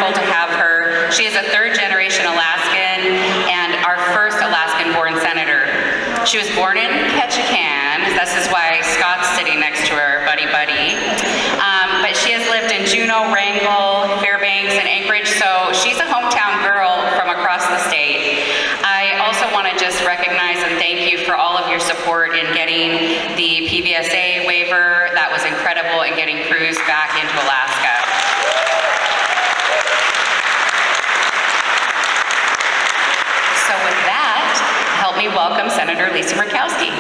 wonderful to have her. She is a third-generation Alaskan and our first Alaskan-born senator. She was born in Ketchikan. This is why Scott's sitting next to her, buddy. But she has lived in Juneau, Wrangell, Fairbanks, and Anchorage, so she's a hometown girl from across the state. I also want to just recognize and thank you for all of your support in getting the PVSA waiver. That was incredible, and getting crews back into Alaska. So with that, help me welcome Senator Lisa Murkowski.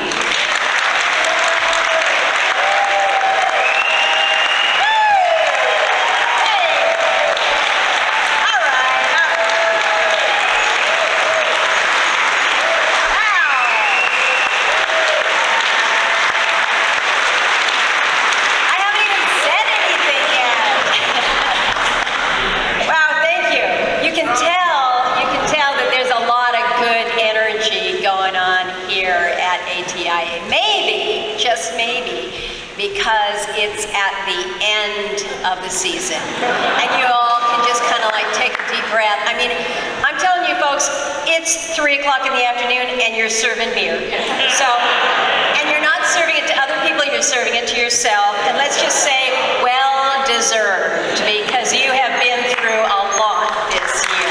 Because it's at the end of the season. And you all can just kind of like take a deep breath. I mean, I'm telling you folks, it's 3 o'clock in the afternoon and you're serving beer. So, and you're not serving it to other people, you're serving it to yourself. And let's just say, well deserved, because you have been through a lot this year.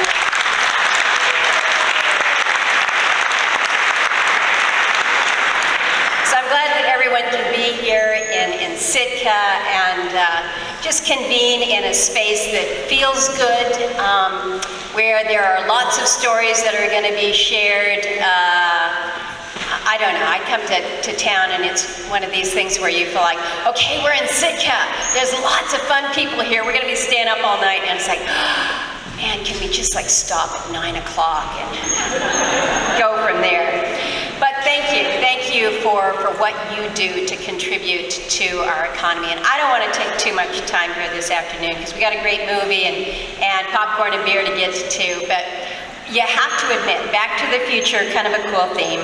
So I'm glad that everyone can be here in Sitka and just convene in a space that feels good, where there are lots of stories that are going to be shared. I don't know, I come to town and it's one of these things where you feel like, okay, we're in Sitka, there's lots of fun people here, we're going to be staying up all night, and it's like, man, can we just like stop at 9 o'clock and go from there? But thank you for what you do to contribute to our economy. And I don't want to take too much time here this afternoon because we got a great movie and popcorn and beer to get to, but you have to admit, Back to the Future, kind of a cool theme.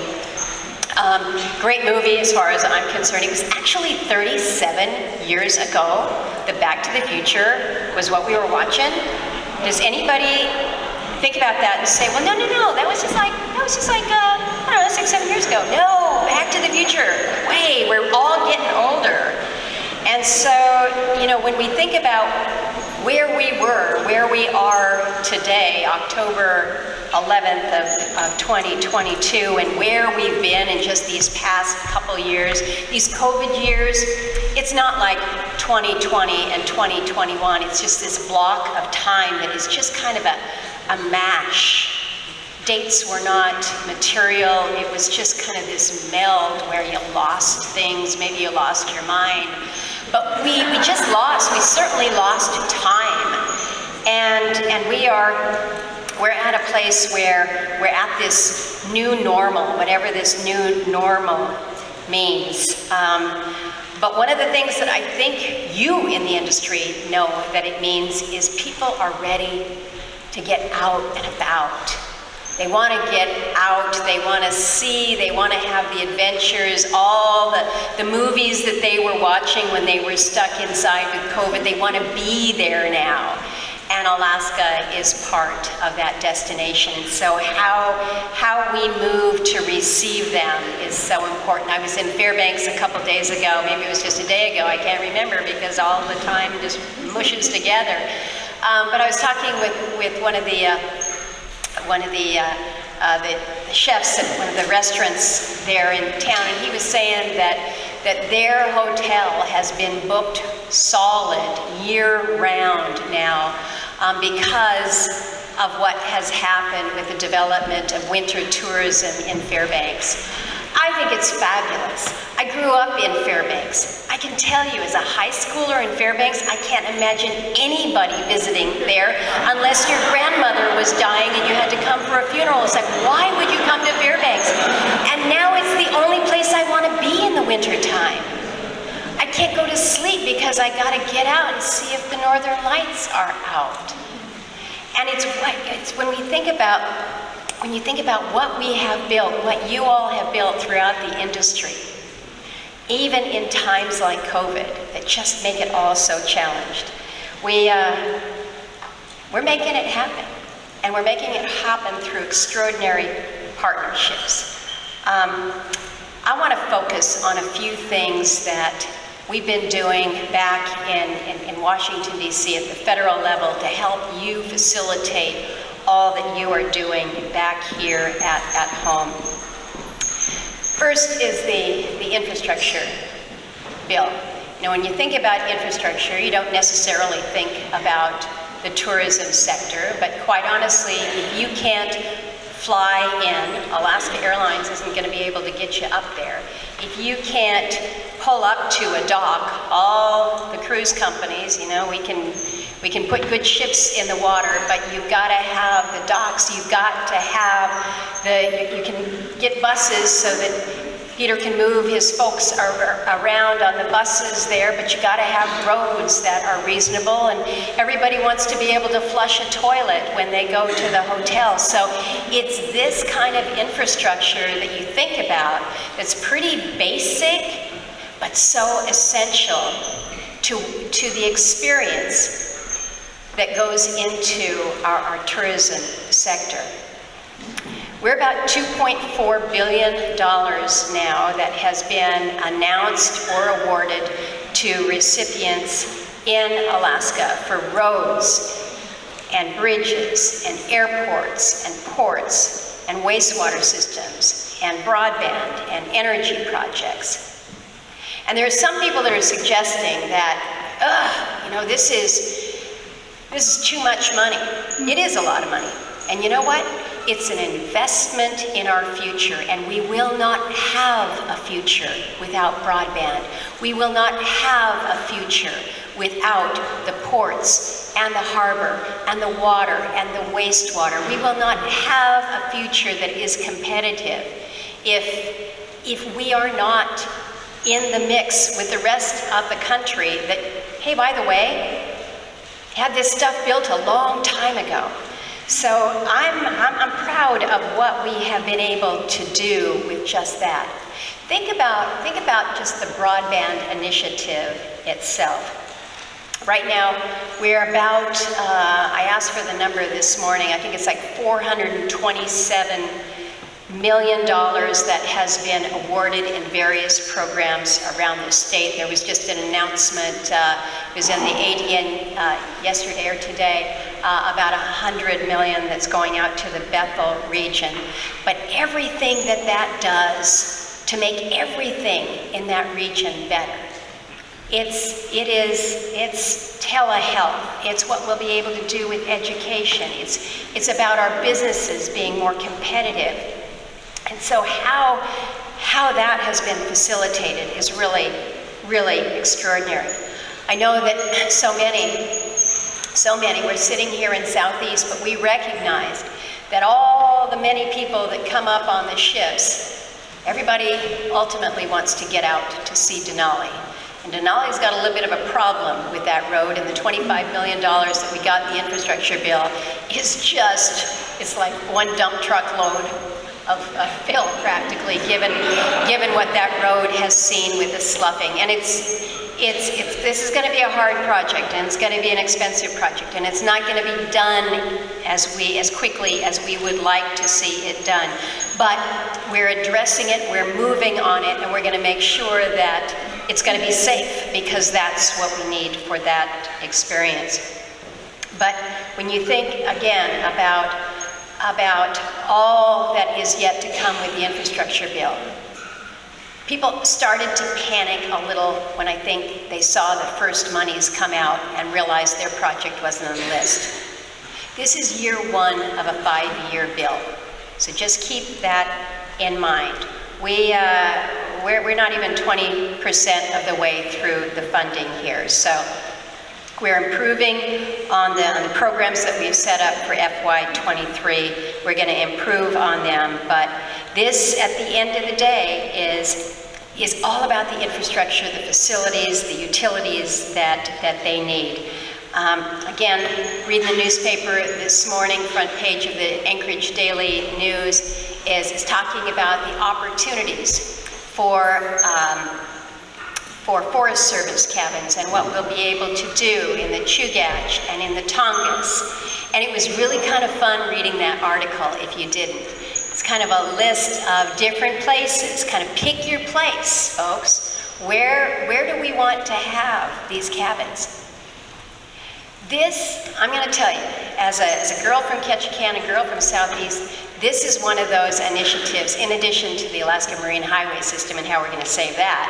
Great movie as far as I'm concerned. It was actually 37 years ago that Back to the Future was what we were watching. Does anybody think about that and say, well, no, that was just like, I don't know, 6-7 years ago. No, Back to the Future. Wait, we're all getting older. And so, you know, when we think about where we were, where we are today, October 11th of 2022, and where we've been in just these past couple years, these COVID years, it's not like 2020 and 2021. It's just this block of time that is just kind of a mash. Dates were not material. It was just kind of this meld where you lost things. Maybe you lost your mind. But we just lost. We certainly lost time. And we're at a place where we're at this new normal, whatever this new normal means. But one of the things that I think you in the industry know that it means is people are ready to get out and about. They want to get out, they want to see, they want to have the adventures, all the movies that they were watching when they were stuck inside with COVID. They want to be there now. And Alaska is part of that destination. So how we move to receive them is so important. I was in Fairbanks a couple days ago, maybe it was just a day ago, I can't remember because all the time just mushes together. But I was talking with one of the chefs at one of the restaurants there in town, and he was saying that their hotel has been booked solid year-round now because of what has happened with the development of winter tourism in Fairbanks. I think it's fabulous. I grew up in Fairbanks. I can tell you, as a high schooler in Fairbanks, I can't imagine anybody visiting there unless your grandmother was dying and you had to come for a funeral. It's like, why would you come to Fairbanks? And now it's the only place I want to be in the wintertime. I can't go to sleep because I got to get out and see if the northern lights are out. And it's when you think about what we have built, what you all have built throughout the industry, even in times like COVID, that just make it all so challenged. We're making it happen. And we're making it happen through extraordinary partnerships. I want to focus on a few things that we've been doing back in Washington, D.C. at the federal level to help you facilitate all that you are doing back here at home. First is the infrastructure bill. You know, when you think about infrastructure, you don't necessarily think about the tourism sector, but quite honestly, if you can't fly in, Alaska Airlines isn't going to be able to get you up there. If you can't pull up to a dock, all the cruise companies, you know, we can put good ships in the water, but you've got to have the docks, you've got to have you can get buses so that Peter can move his folks around on the buses there, but you got to have roads that are reasonable, and everybody wants to be able to flush a toilet when they go to the hotel. So it's this kind of infrastructure that you think about that's pretty basic, but so essential to the experience that goes into our tourism sector. We're about $2.4 billion now that has been announced or awarded to recipients in Alaska for roads and bridges and airports and ports and wastewater systems and broadband and energy projects. And there are some people that are suggesting that, you know, this is too much money. It is a lot of money. And you know what? It's an investment in our future, and we will not have a future without broadband. We will not have a future without the ports and the harbor and the water and the wastewater. We will not have a future that is competitive if we are not in the mix with the rest of the country that, hey, by the way, had this stuff built a long time ago. So I'm proud of what we have been able to do with just that. Think about just the broadband initiative itself. Right now, we're about, I asked for the number this morning, I think it's like $427 million that has been awarded in various programs around the state. There was just an announcement, it was in the ADN yesterday or today, about $100 million that's going out to the Bethel region. But everything that does to make everything in that region better. It's telehealth. It's what we'll be able to do with education. It's about our businesses being more competitive. And so how that has been facilitated is really, really extraordinary. I know that so many, we're sitting here in Southeast, but we recognized that all the many people that come up on the ships, everybody ultimately wants to get out to see Denali. And Denali's got a little bit of a problem with that road, and the $25 million that we got in the infrastructure bill is just, it's like one dump truck load of fill practically, given what that road has seen with the sloughing. And this is going to be a hard project, and it's going to be an expensive project, and it's not going to be done as quickly as we would like to see it done. But we're addressing it, we're moving on it, and we're going to make sure that it's going to be safe, because that's what we need for that experience. But when you think again about all that is yet to come with the infrastructure bill, people started to panic a little when I think they saw the first monies come out and realized their project wasn't on the list. This is year one of a 5-year bill, so just keep that in mind. We're not even 20% of the way through the funding here, so we're improving on the programs that we've set up for FY23. We're going to improve on them, but this, at the end of the day, is all about the infrastructure, the facilities, the utilities that they need. Again, reading the newspaper this morning, front page of the Anchorage Daily News is talking about the opportunities for for Forest Service cabins and what we'll be able to do in the Chugach and in the Tongass. And it was really kind of fun reading that article if you didn't. It's kind of a list of different places. Kind of pick your place, folks. Where do we want to have these cabins? This, I'm going to tell you, as a girl from Ketchikan, a girl from Southeast, this is one of those initiatives, in addition to the Alaska Marine Highway System and how we're going to save that.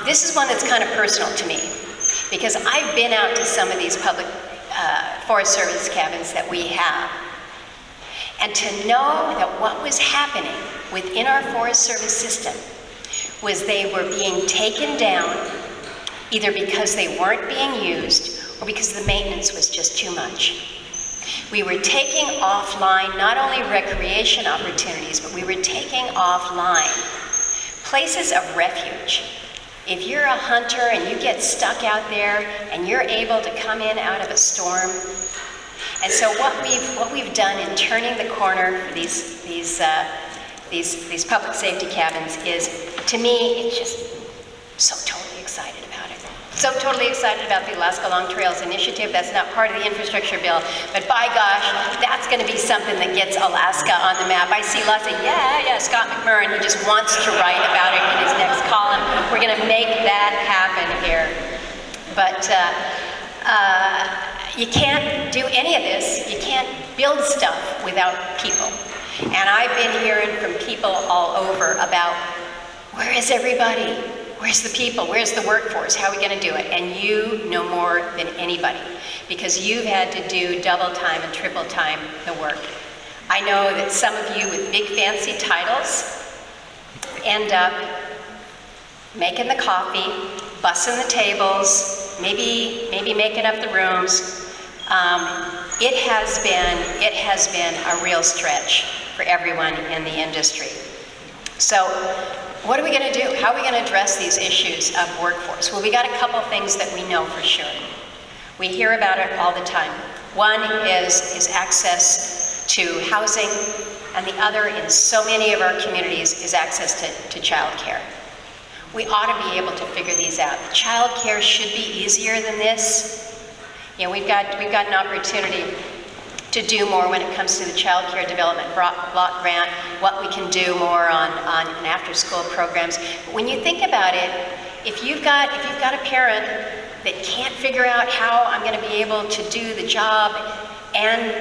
This is one that's kind of personal to me, because I've been out to some of these public Forest Service cabins that we have. And to know that what was happening within our Forest Service system was they were being taken down either because they weren't being used or because the maintenance was just too much. We were taking offline not only recreation opportunities, but we were taking offline places of refuge. If you're a hunter and you get stuck out there and you're able to come in out of a storm, and so what we've done in turning the corner for these public safety cabins is, to me, it's just so totally excited about it. So totally excited about the Alaska Long Trails Initiative. That's not part of the infrastructure bill, but by gosh, that's going to be something that gets Alaska on the map. I see lots of, Scott McMurrin, who just wants to write about it in his next column. We're going to make that happen here. But you can't do any of this. You can't build stuff without people. And I've been hearing from people all over about, where is everybody? Where's the people? Where's the workforce? How are we going to do it? And you know more than anybody, because you've had to do double time and triple time the work. I know that some of you with big fancy titles end up making the coffee, bussing the tables, maybe making up the rooms. It has been a real stretch for everyone in the industry. So what are we going to do? How are we going to address these issues of workforce? Well, we got a couple things that we know for sure. We hear about it all the time. One is access to housing, and the other in so many of our communities is access to child care. We ought to be able to figure these out. Child care should be easier than this. You know, we've got an opportunity to do more when it comes to the Child Care Development Block Grant, what we can do more on after-school programs. But when you think about it, if you've got a parent that can't figure out how I'm going to be able to do the job and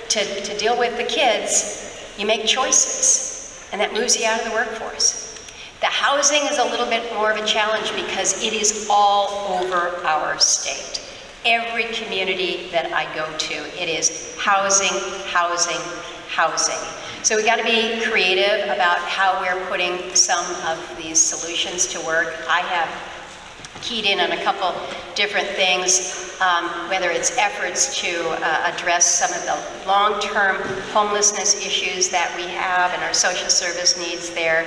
to deal with the kids, you make choices, and that moves you out of the workforce. The housing is a little bit more of a challenge because it is all over our state. Every community that I go to, it is housing, housing, housing. So we got to be creative about how we're putting some of these solutions to work. I have keyed in on a couple different things, whether it's efforts to address some of the long-term homelessness issues that we have and our social service needs there.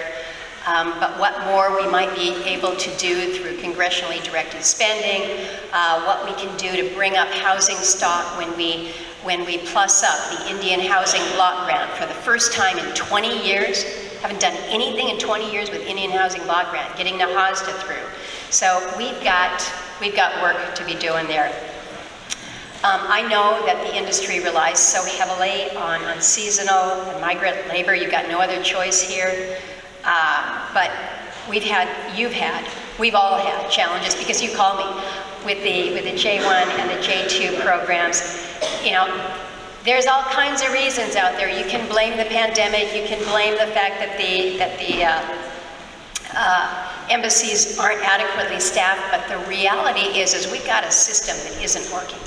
But what more we might be able to do through congressionally directed spending, what we can do to bring up housing stock when we plus up the Indian Housing Block Grant for the first time in 20 years. Haven't done anything in 20 years with Indian Housing Block Grant, getting Nahazda through. So we've got work to be doing there. I know that the industry relies so heavily on seasonal and migrant labor. You've got no other choice here. But we've all had challenges, because you call me with the J1 and the J2 programs. You know, there's all kinds of reasons out there. You can blame the pandemic. You can blame the fact that the embassies aren't adequately staffed. But the reality is we've got a system that isn't working.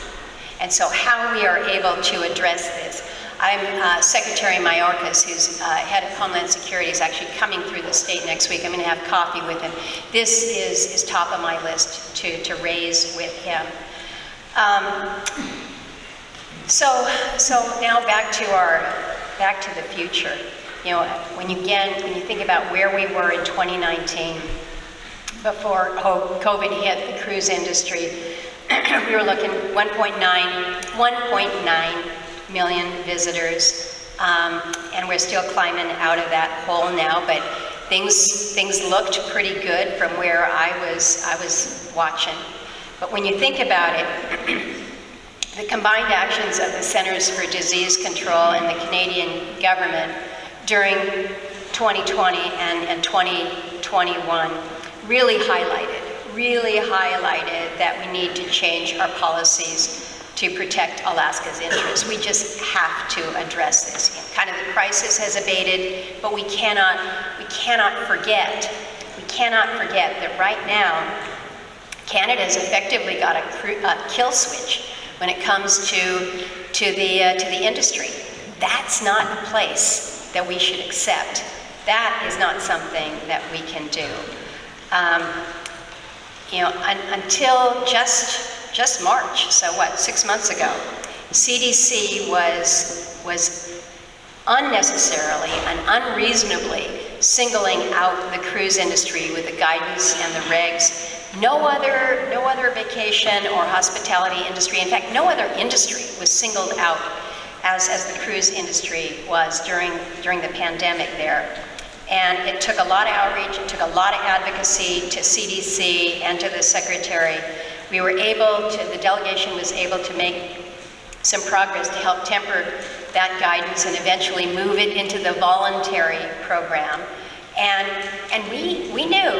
And so how we are able to address this. I'm Secretary Mayorkas, who's head of Homeland Security, is actually coming through the state next week. I'm going to have coffee with him. This is top of my list to raise with him. So now back to the future. You know, when you think about where we were in 2019, before COVID hit the cruise industry, we were looking 1.9 million visitors, and we're still climbing out of that hole now, but Things looked pretty good from where I was watching. But when you think about it, the combined actions of the Centers for Disease Control and the Canadian government during 2020 and 2021 really highlighted that we need to change our policies to protect Alaska's interests. We just have to address this. Kind of the crisis has abated, but we cannot forget that right now, Canada's effectively got a kill switch when it comes to the industry. That's not a place that we should accept. That is not something that we can do. Until just March, so what, 6 months ago, CDC was unnecessarily and unreasonably singling out the cruise industry with the guidance and the regs. No other vacation or hospitality industry, in fact, no other industry was singled out as the cruise industry was during the pandemic there. And it took a lot of outreach, it took a lot of advocacy to CDC and to the Secretary. The delegation was able to make some progress to help temper that guidance and eventually move it into the voluntary program. And we knew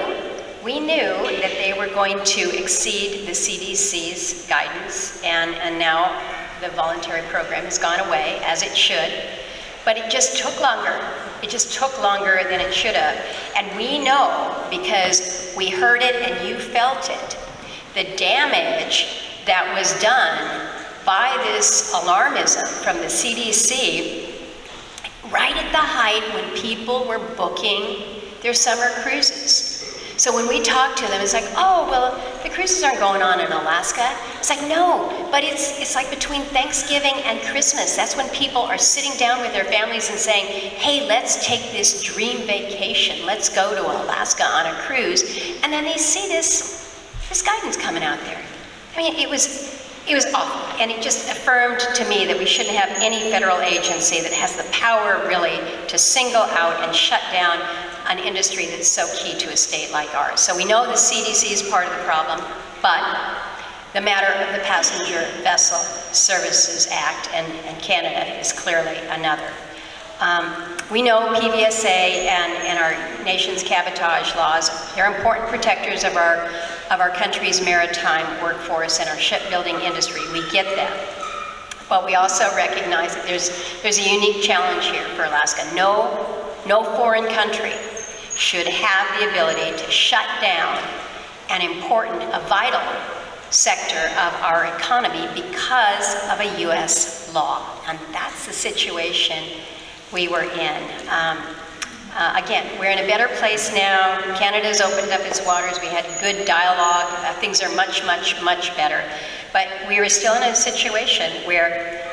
that they were going to exceed the CDC's guidance, and now the voluntary program has gone away, as it should. But it just took longer. It just took longer than it should have. And we know, because we heard it and you felt it, the damage that was done by this alarmism from the CDC right at the height when people were booking their summer cruises. So when we talk to them, it's like, oh, well, the cruises aren't going on in Alaska. It's like, no, but it's like between Thanksgiving and Christmas. That's when people are sitting down with their families and saying, hey, let's take this dream vacation. Let's go to Alaska on a cruise. And then they see this guidance coming out there. I mean, it was awful. And it just affirmed to me that we shouldn't have any federal agency that has the power really to single out and shut down an industry that's so key to a state like ours. So we know the CDC is part of the problem, but the matter of the Passenger Vessel Services Act and Canada is clearly another. We know PVSA and our nation's cabotage laws, they're important protectors of our country's maritime workforce and our shipbuilding industry. We get that. But we also recognize that there's a unique challenge here for Alaska. No foreign country should have the ability to shut down a vital sector of our economy because of a U.S. law. And that's the situation we were in. Again, we're in a better place now. Canada's opened up its waters. We had good dialogue. Things are much, much, much better. But we were still in a situation where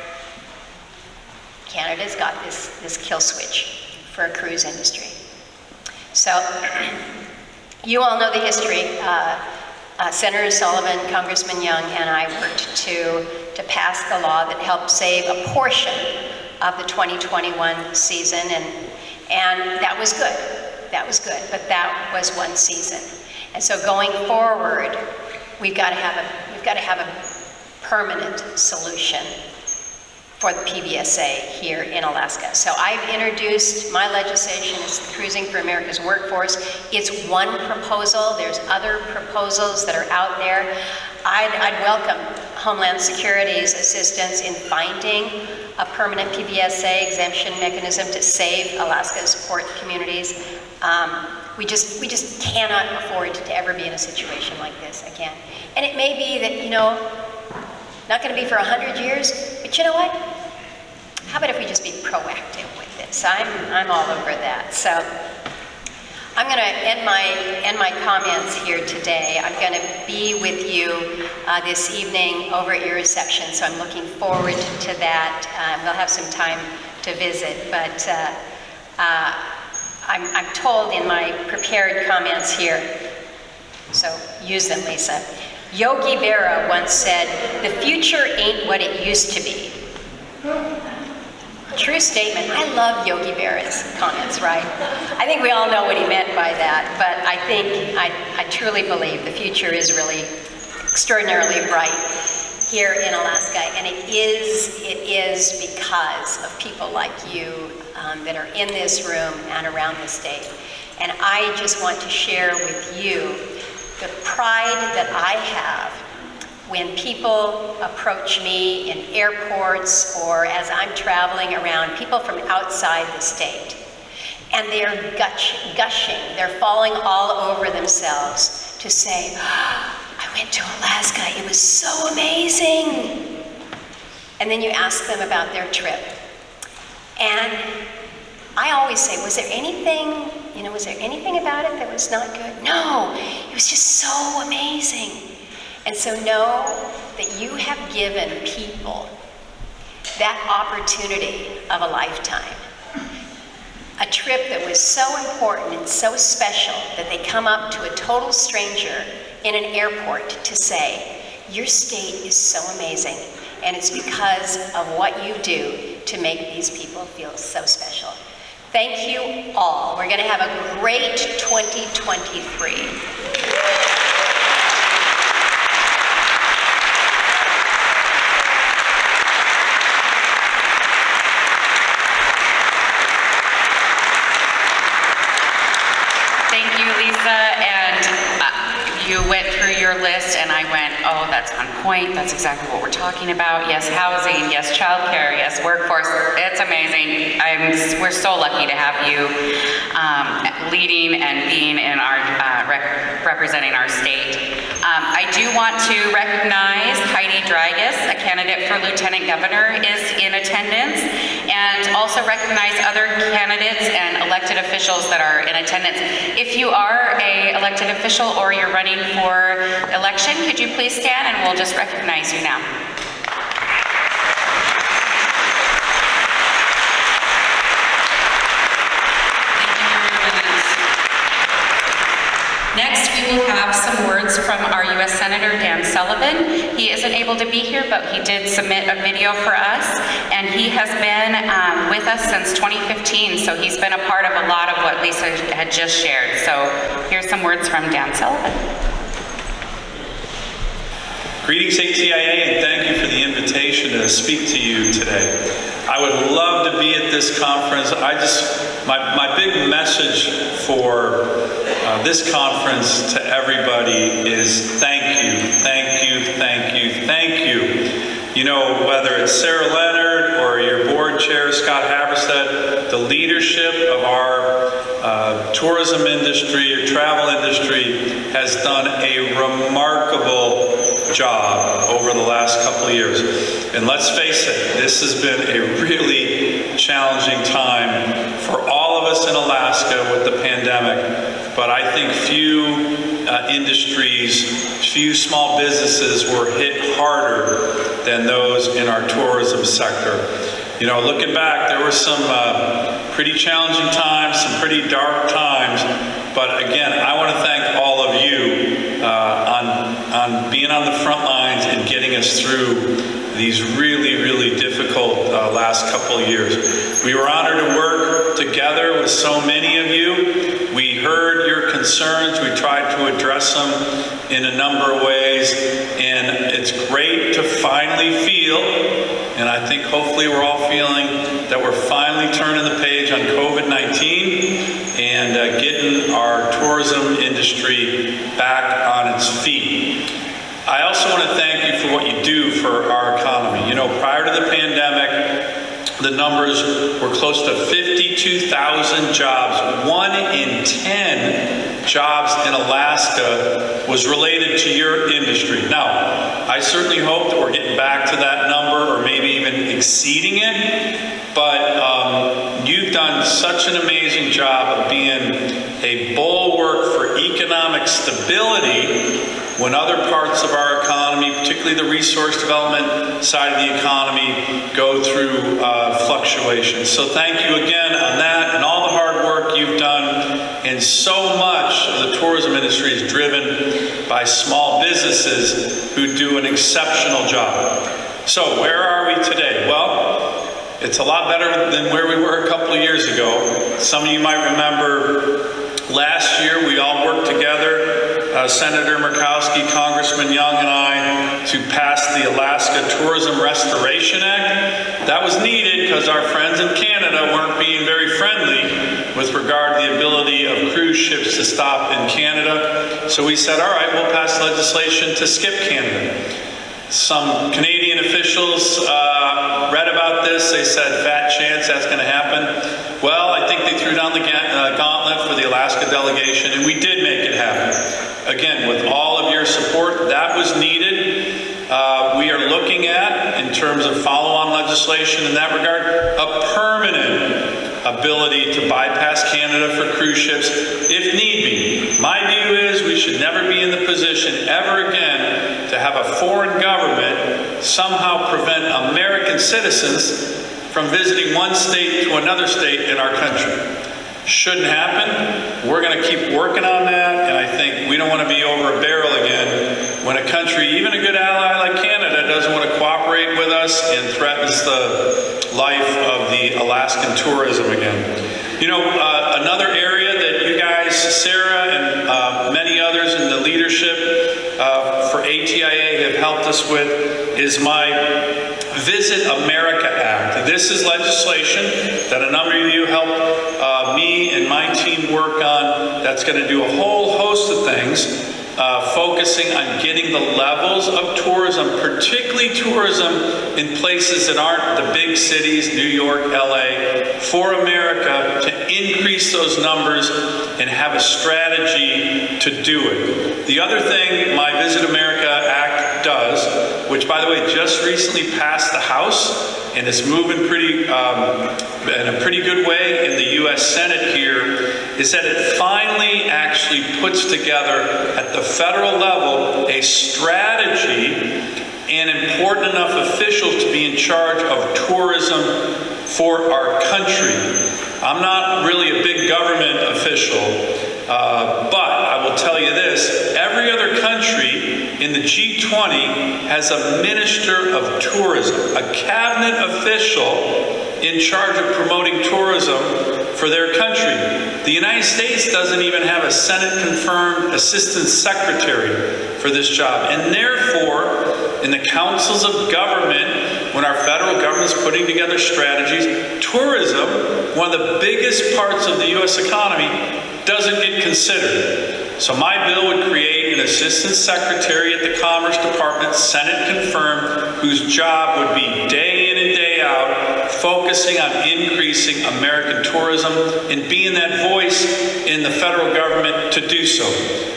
Canada's got this kill switch for a cruise industry. So you all know the history. Senator Sullivan, Congressman Young, and I worked to pass the law that helped save a portion of the 2021 season, and that was good. That was good, but that was one season. And so going forward, we've got to have a permanent solution for the PVSA here in Alaska. So I've introduced my legislation. It's the Cruising for America's Workforce. It's one proposal. There's other proposals that are out there. I'd welcome Homeland Security's assistance in finding a permanent PVSA exemption mechanism to save Alaska's port communities. We just cannot afford to ever be in a situation like this again. And it may be that, not going to be for 100 years, but you know what? How about if we just be proactive with this? I'm all over that. So I'm going to end my comments here today. I'm going to be with you this evening over at your reception, so I'm looking forward to that. We'll have some time to visit, but I'm told in my prepared comments here, so use them, Lisa. Yogi Berra once said, "The future ain't what it used to be. True statement. I love Yogi Berra's comments, right? I think we all know what he meant by that, but I truly believe the future is really extraordinarily bright here in Alaska, and it is because of people like you that are in this room and around the state. And I just want to share with you the pride that I have when people approach me in airports or as I'm traveling around, people from outside the state, and they're gushing, they're falling all over themselves to say, oh, I went to Alaska, it was so amazing. And then you ask them about their trip. And I always say, was there anything about it that was not good? No, it was just so amazing. And so know that you have given people that opportunity of a lifetime. A trip that was so important and so special that they come up to a total stranger in an airport to say, your state is so amazing, and it's because of what you do to make these people feel so special. Thank you all. We're going to have a great 2023. You went through your list and I went, oh, that's on point. That's exactly what we're talking about. Yes, housing. Yes, childcare. Yes, workforce. It's amazing. We're so lucky to have you leading and being in our representing our state. I do want to recognize Heidi Dragas, a candidate for Lieutenant Governor, is in attendance, and also recognize other candidates and elected officials that are in attendance. If you are an elected official or you're running for election, could you please stand and we'll just recognize you now. Next, we will have some words from our U.S. Senator Dan Sullivan. He isn't able to be here, but he did submit a video for us, and he has been with us since 2015, so he's been a part of a lot of what Lisa had just shared. So here's some words from Dan Sullivan. Greetings, ATIA, and thank you for the invitation to speak to you today. I would love to be at this conference. My big message for this conference to everybody is thank you, thank you, thank you, thank you. You know, whether it's Sarah Leonard or your board chair, Scott Haverstead, the leadership of our tourism industry or travel industry has done a remarkable job over the last couple of years. And let's face it, this has been a really challenging time for all of us in Alaska with the pandemic. But I think few industries, few small businesses were hit harder than those in our tourism sector. You know, looking back, there were some pretty challenging times, some pretty dark times. But again, I want to thank all of you on being on the front lines and getting us through these really, really difficult last couple of years. We were honored to work together with so many of you. We heard your concerns. We tried to address them in a number of ways. And it's great to finally feel, and I think hopefully we're all feeling, that we're finally turning the page on COVID-19 and getting our tourism industry back on its feet. I also want to thank you for what you do for our economy. You know, prior to the pandemic, the numbers were close to 52,000 jobs. 1 in 10 jobs in Alaska was related to your industry. Now, I certainly hope that we're getting back to that number or maybe even exceeding it, but you've done such an amazing job of being a bulwark for economic stability when other parts of our economy, particularly the resource development side of the economy, go through fluctuations. So thank you again on that and all the hard work you've done. And so much of the tourism industry is driven by small businesses who do an exceptional job. So where are we today? Well, It's a lot better than where we were a couple of years ago. Some of you might remember last year we all worked together, Senator Murkowski, Congressman Young, and I, to pass the Alaska Tourism Restoration Act. That was needed because our friends in Canada weren't being very friendly with regard to the ability of cruise ships to stop in Canada. So we said, all right, we'll pass legislation to skip Canada. Some Canadian officials read about this. They said, fat chance that's going to happen. Well, I think they threw down the gauntlet for the Alaska delegation, and we did make it happen. Again, with all of your support, that was needed. We are looking at, in terms of follow-on legislation in that regard, a permanent ability to bypass Canada for cruise ships if need be. My view is we should never be in the position ever again to have a foreign government somehow prevent American citizens from visiting one state to another state in our country. Shouldn't happen. We're going to keep working on that, and I think we don't want to be over a barrel again when a country, even a good ally like Canada, doesn't want to cooperate with us and threatens the life of the Alaskan tourism again. You know, another area that you guys, Sarah and many others in the leadership for ATIA have helped us with is my Visit America Act. This is legislation that a number of you helped me and my team work on that's going to do a whole host of things, focusing on getting the levels of tourism, particularly tourism in places that aren't the big cities, New York, LA, for America, to increase those numbers and have a strategy to do it. The other thing my Visit America Act does, which by the way just recently passed the House and is moving pretty in a pretty good way in the U.S. Senate here, is that it finally actually puts together at the federal level a strategy and important enough officials to be in charge of tourism for our country. I'm not really a big government official, but I will tell you this, every other country in the G20 has a minister of tourism, a cabinet official in charge of promoting tourism for their country. The United States doesn't even have a Senate-confirmed assistant secretary for this job. And therefore, in the councils of government, when our federal government's putting together strategies, tourism, one of the biggest parts of the U.S. economy, doesn't get considered. So my bill would create an assistant secretary at the Commerce Department, Senate confirmed, whose job would be day in and day out focusing on increasing American tourism and being that voice in the federal government to do so.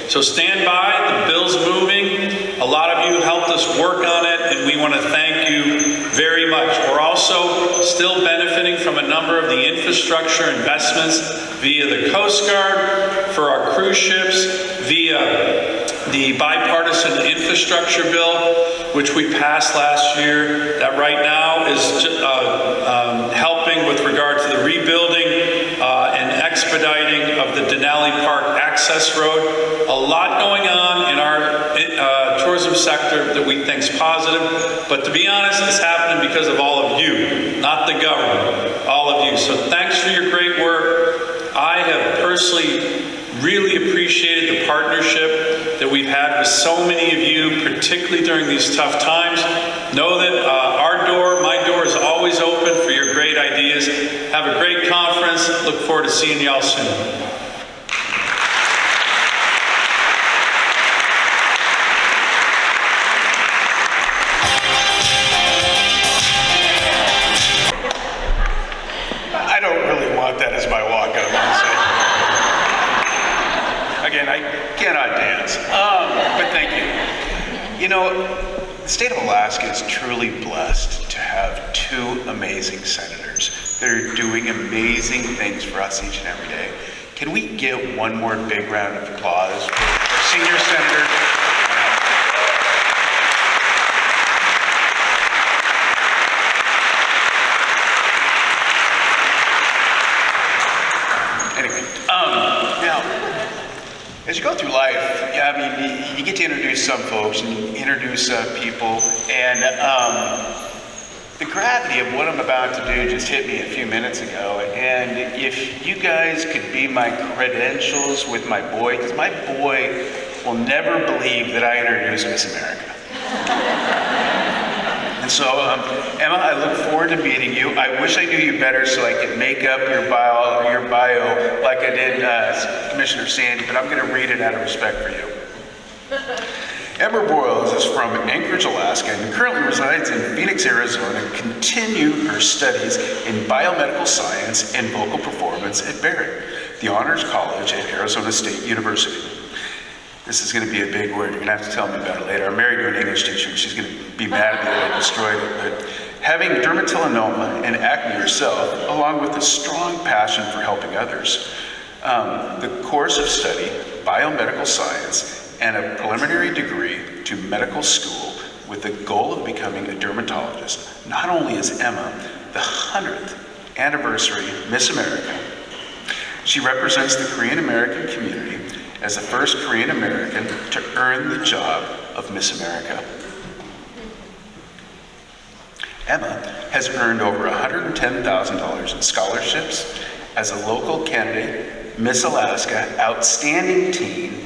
So stand by, the bill's moving. A lot of you helped us work on it, and we want to thank you very much. We're also still benefiting from a number of the infrastructure investments via the Coast Guard for our cruise ships, via the bipartisan infrastructure bill, which we passed last year, that right now is helping with regard to the rebuilding and expediting of the Denali Park access road. A lot going on in our tourism sector that we think is positive, but to be honest, it's happening because of all of you, not the government, all of you. So thanks for your great work. I have personally really appreciated the partnership that we've had with so many of you, particularly during these tough times. Know that my door is always open for your great ideas. Have a great conference. Look forward to seeing y'all soon. I don't really want that as my walk-up, honestly. Again, I cannot dance, but thank you. You know, the state of Alaska is truly blessed to have two amazing senators that are doing amazing things for us each and every day. Can we get one more big round of applause for our senior senator? Anyway, now, as you go through life, you get to introduce some folks and introduce people, and the gravity audacity of what I'm about to do just hit me a few minutes ago. And if you guys could be my credentials with my boy, because my boy will never believe that I introduced Miss America. And so, Emma, I look forward to meeting you. I wish I knew you better so I could make up your bio like I did Commissioner Sandy, but I'm going to read it out of respect for you. Emma Boyles is from Anchorage, Alaska, and currently resides in Phoenix, Arizona, and continue her studies in biomedical science and vocal performance at Barrett, the Honors College at Arizona State University. This is going to be a big word. You're going to have to tell me about it later. I'm married to an English teacher, and she's going to be mad at me that I destroyed it. But having dermatilloma and acne herself, along with a strong passion for helping others, the course of study, biomedical science, and a preliminary degree to medical school with the goal of becoming a dermatologist. Not only is Emma the 100th anniversary Miss America, she represents the Korean American community as the first Korean American to earn the job of Miss America. Emma has earned over $110,000 in scholarships as a local candidate, Miss Alaska, Outstanding Teen,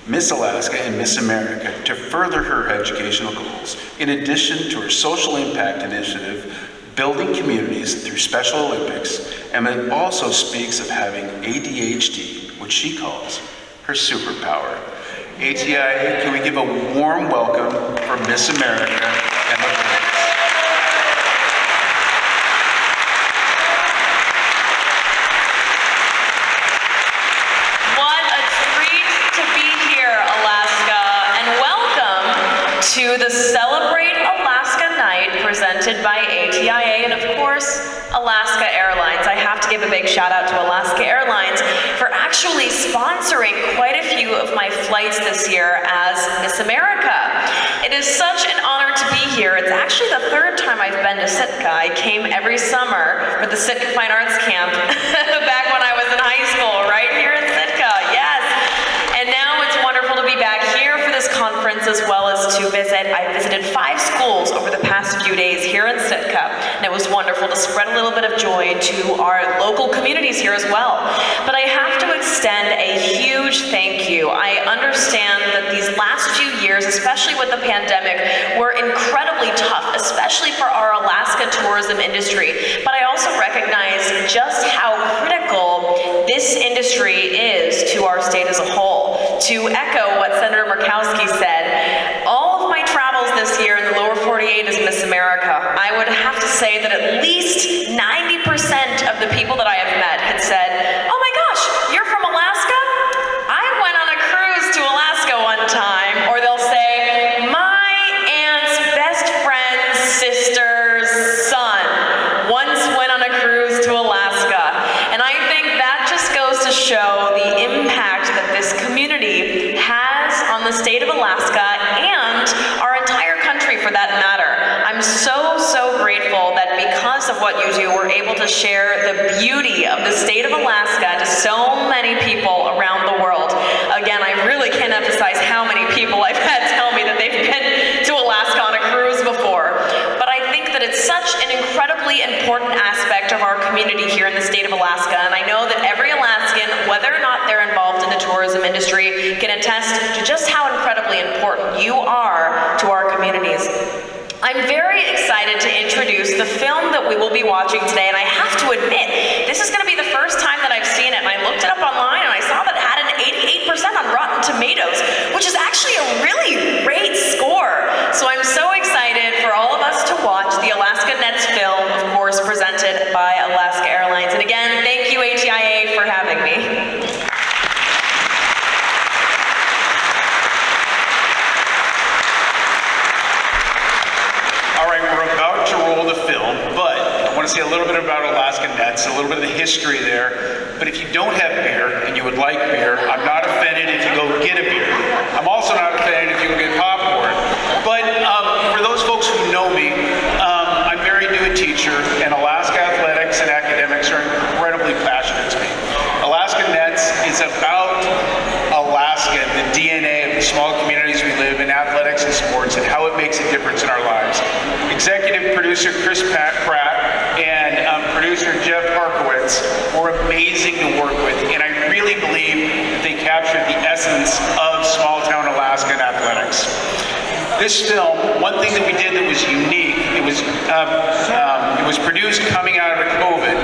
Miss Alaska, and Miss America to further her educational goals. In addition to her social impact initiative, Building Communities Through Special Olympics, Emma also speaks of having ADHD, which she calls her superpower. ATIA, can we give a warm welcome for Miss America, Emma Boyles. What a treat to be here, Alaska, and welcome to the Celebrate Alaska Night presented by ATIA and, of course, Alaska Airlines. I have to give a big shout out to Alaska Airlines for actually sponsoring quite a few of my flights this year as Miss America. It is such an honor to be here. It's actually the third time I've been to Sitka. I came every summer for the Sitka Fine Arts Camp back when I was in high school, right here in Sitka, yes. And now it's wonderful to be back here for this conference as well as to visit. I visited 5 schools over the past few days here in Sitka, and it was wonderful to spread a little bit of joy to our local communities here as well. But I have to extend a huge thank you. I understand that these last few years, especially with the pandemic, were incredibly tough, especially for our Alaska tourism industry. But I also recognize just how critical this industry is to our state as a whole. To echo what Senator Murkowski said, all of my travels this year in the lower 48 as Miss America, I would have to say that at least 90% of the people that I have met had said, "Oh my gosh, you're from Alaska? I went on a cruise to Alaska one time." Or they'll say, "My aunt's best friend's sister's son once went on a cruise to Alaska." And I think that just goes to show the impact that this community has on the state of Alaska and our entire country for that matter. I'm so grateful that because of what you do, we're able to share the beauty of the state of Alaska to so many people around the world. Again, I really can't emphasize how many people I've had tell me that they've been to Alaska on a cruise before. But I think that it's such an incredibly important aspect of our community here in the state of Alaska, and I know that every Alaskan, whether or not they're involved in the tourism industry, can attest to just how incredibly important you are to our communities. I'm very excited to introduce the film that we will be watching today, and I have to admit, this is going to be the first time that I've seen it, and I looked it up online and I saw that it had an 88% on Rotten Tomatoes, which is actually a really great score. So I'm so excited for all of us to watch the Alaska Nets film, of course, presented by Alaska Airlines. And again, thank you ATIA for having me. We're about to roll the film, but I want to say a little bit about Alaska Nets, a little bit of the history there. But if you don't have beer and you would like beer, I'm not offended if you go get a beer. I'm also not offended if you go get popcorn. But for those folks who know me, I'm married to a teacher, and Alaska athletics and academics are incredibly passionate to me. Alaska Nets is about Alaska, the DNA of the small communities we live in, athletics and sports, and how it makes a difference in our lives. Executive producer Chris Pratt amazing to work with, and I really believe that they captured the essence of small-town Alaskan athletics. This film, one thing that we did that was unique, it was produced coming out of COVID.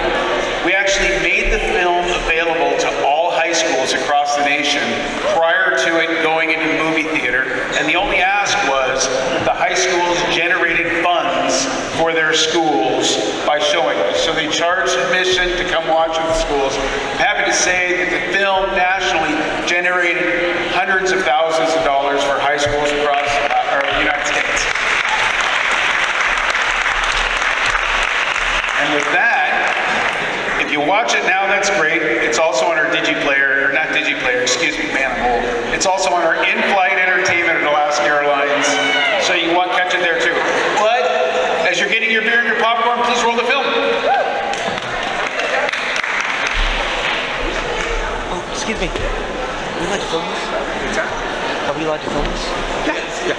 We actually made the film available to all high schools across the nation prior to it going into the movie theater, and the only ask was the high schools generated funds for their schools by showing it. So they charged admission to come watch at the schools. I'm happy to say that the film nationally generated hundreds of thousands of dollars for high schools across the United States. And with that, if you watch it now, that's great. It's also on our DigiPlayer, or not DigiPlayer, excuse me, man, I'm old. It's also on our in-flight entertainment at Alaska Airlines, so you can catch it there too. But as you're getting your beer and your popcorn, please roll the film. Oh, excuse me. Would you like to film this? What's that? Are we allowed to film this? Yeah.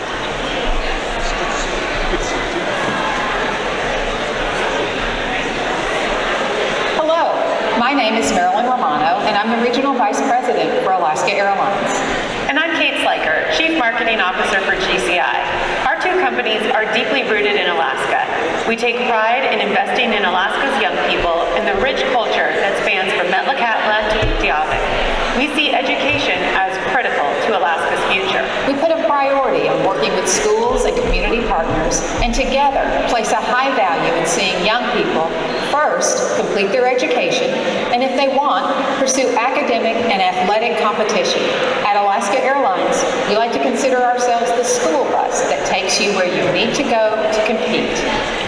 Hello, my name is Marilyn Romano, and I'm the Regional Vice President for Alaska Airlines. And I'm Kate Sliker, Chief Marketing Officer for GCI. Our two companies are deeply rooted in Alaska. We take pride in investing in Alaska's young people and the rich culture that spans from Metlakatla to Utqiagvik. We see education as critical to Alaska's future. We put a priority on working with schools and community partners, and together place a high value in seeing young people first complete their education, and if they want, pursue academic and athletic competition. At Alaska Airlines, we like to consider ourselves the school bus that takes you where you need to go to compete.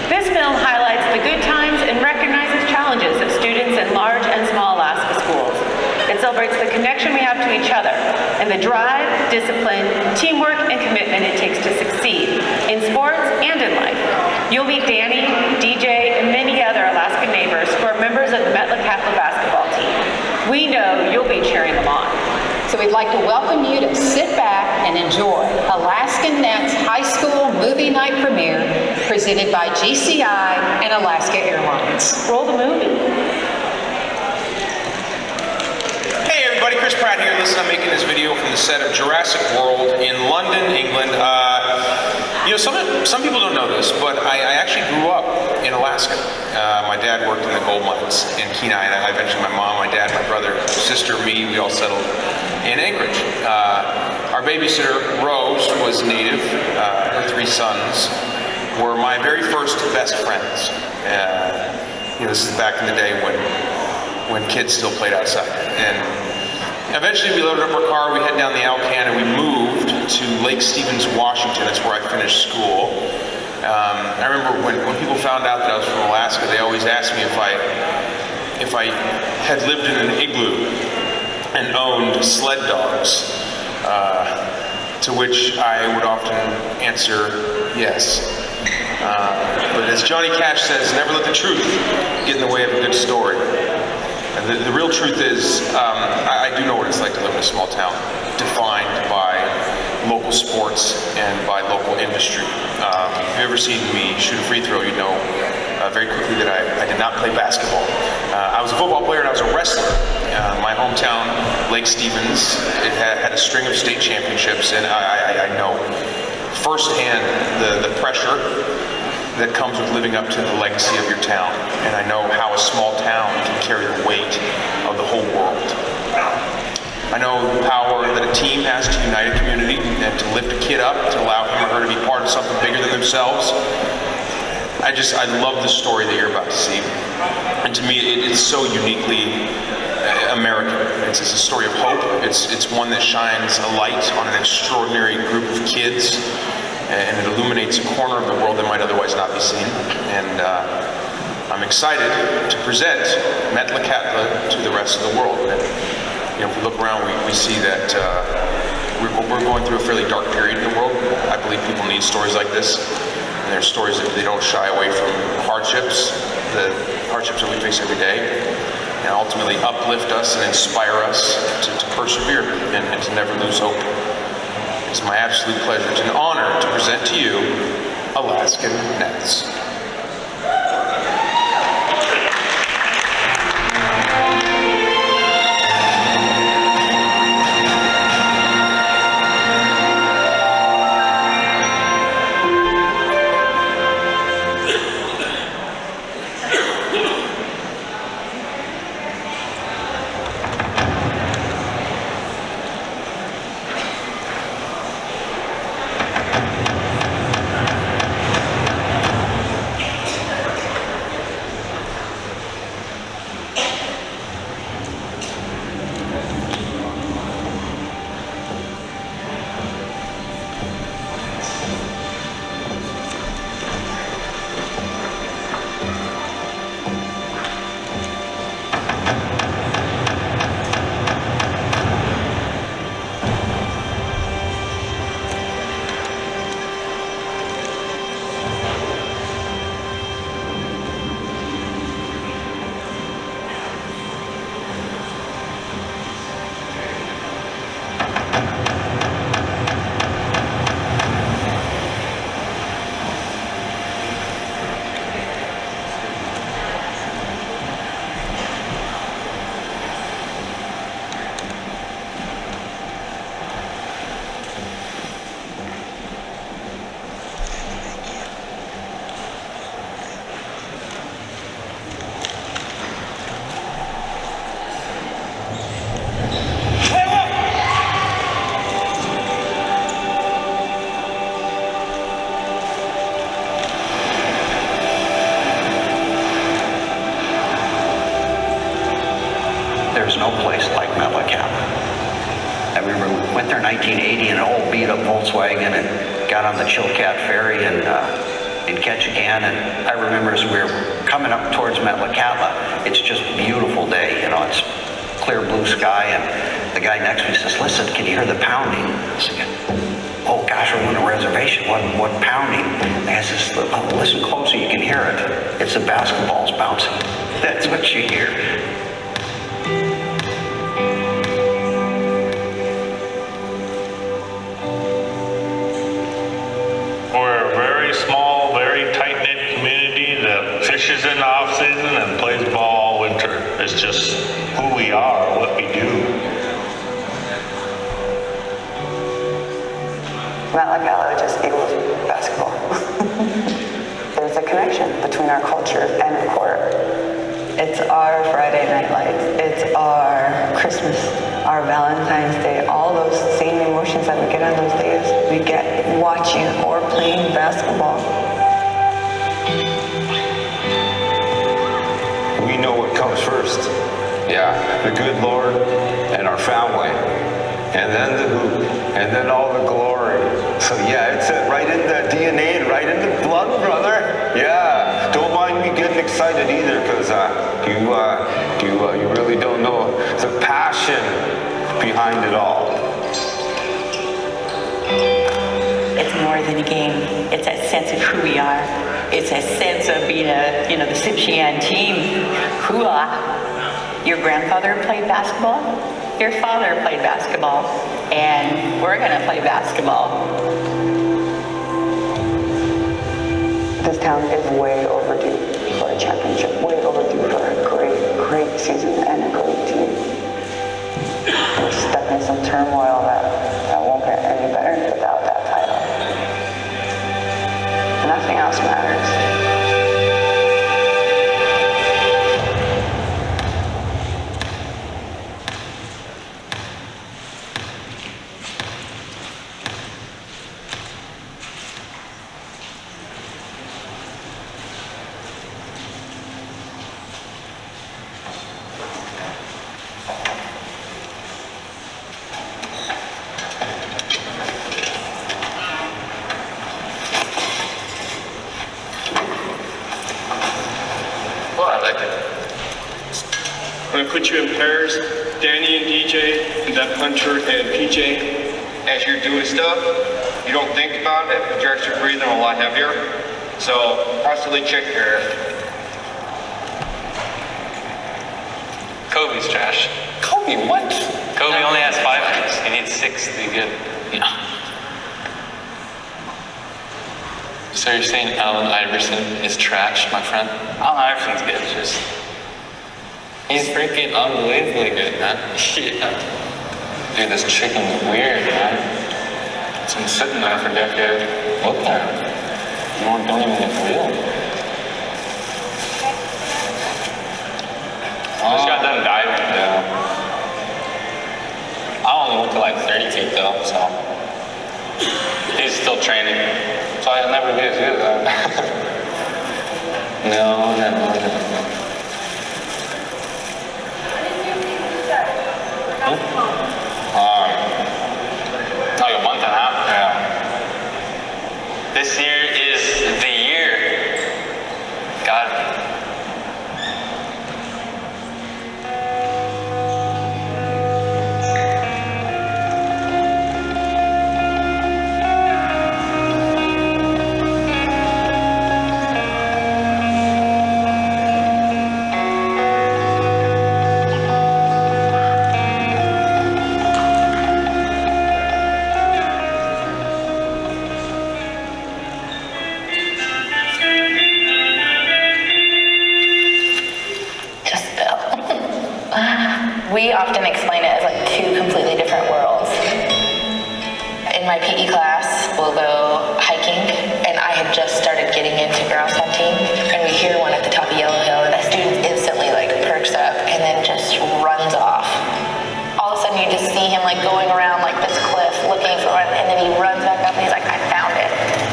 This film highlights the good times and recognizes challenges of students in large and small Alaska schools. It celebrates the connection we have to each other and the drive, discipline, teamwork, and commitment it takes to succeed in sports and in life. You'll meet Danny, DJ, and many other Alaska neighbors who are members of the Metlakatla basketball team. We know you'll be cheering them on. So we'd like to welcome you to sit back and enjoy Alaskan Net's High School Movie Night premiere presented by GCI and Alaska Airlines. Roll the movie. Hey everybody, Chris Pratt here. Listen, I'm making this video from the set of Jurassic World in London, England. Some people don't know this, but I actually grew up in Alaska. My dad worked in the gold mines in Kenai, and eventually my mom, my dad, my brother, sister, me, we all settled in Anchorage. Our babysitter, Rose, was native. Her three sons were my very first best friends. This is back in the day when kids still played outside. And eventually we loaded up our car, we head down the Alcan, and we moved to Lake Stevens, Washington. That's where I finished school. I remember when people found out that I was from Alaska, they always asked me if I had lived in an igloo and owned sled dogs, to which I would often answer yes. But as Johnny Cash says, never let the truth get in the way of a good story. The real truth is, I do know what it's like to live in a small town, defined by local sports and by local industry. If you've ever seen me shoot a free throw, you know very quickly that I did not play basketball. I was a football player and I was a wrestler. My hometown, Lake Stevens, it had a string of state championships, and I know firsthand the pressure that comes with living up to the legacy of your town. And I know how a small town can carry the weight of the whole world. I know the power that a team has to unite a community and to lift a kid up, to allow him or her to be part of something bigger than themselves. I love the story that you're about to see. And to me, it's so uniquely American. It's a story of hope. It's one that shines a light on an extraordinary group of kids, and it illuminates a corner of the world that might otherwise not be seen. And I'm excited to present Metlakatla to the rest of the world. And, if we look around, we see that we're going through a fairly dark period in the world. I believe people need stories like this. And there's stories that they don't shy away from hardships, the hardships that we face every day, and ultimately uplift us and inspire us to persevere and to never lose hope. It's my absolute pleasure, it's an honor to present to you Alaskan Nets. no place like Metlakatla. And we went there in 1980 in an old beat-up Volkswagen and got on the Chilkat ferry in Ketchikan. And I remember as we were coming up towards Metlakatla, it's just a beautiful day. You know, it's clear blue sky, and the guy next to me says, "Listen, can you hear the pounding?" I said, "Oh gosh, we're on a reservation. What pounding?" And the guy says, "Oh, listen closer, you can hear it. It's the basketballs bouncing." That's what you hear. We're a very small, very tight-knit community that fishes in the off-season and plays ball all winter. It's just who we are, what we do. Metlakatla just equals basketball. There's a connection between our culture and the court. It's our Friday night lights. It's our Christmas, our Valentine's Day, all those same emotions that we get on those days, we get watching or playing basketball. We know what comes first. Yeah, the good Lord and our family. And then the hoop, and then all the glory. So yeah, it's right in the DNA and right in the blood, brother. Yeah, don't mind me getting excited either, because you really don't know the passion behind it all. It's more than a game. It's that sense of who we are. It's a sense of being the Sipshian team. Hooah! Your grandfather played basketball. Your father played basketball, and we're gonna play basketball. This town is way overdue for a championship, way overdue for a great season and a great team. We're stuck in some turmoil that won't get any better without that title. Nothing else matters. I'm going to put you in pairs, Danny and DJ, and Deb Hunter and PJ. As you're doing stuff, you don't think about it, but you're actually breathing a lot heavier. So constantly check your air. Kobe's trash. Kobe, what? Kobe only has 5 rings. He needs 6 to be good. Yeah. So you're saying Allen Iverson is trash, my friend? Allen Iverson's good, he's freaking unbelievably good, man. Yeah. Dude, this chicken's weird, man. It's been sitting there for decades. What the? Don't even look real. I just got done diving, though. I only went to like 30 feet, though, so. He's still training. So I'll never be as good as that. No, never. Like a month and a half? Yeah. This year is the year. Got it. We often explain it as like 2 completely different worlds. In my PE class, we'll go hiking, and I had just started getting into grouse hunting, and we hear one at the top of Yellow Hill, and that student instantly like perks up and then just runs off. All of a sudden you just see him like going around like this cliff looking for one, and then he runs back up and he's like, I found it.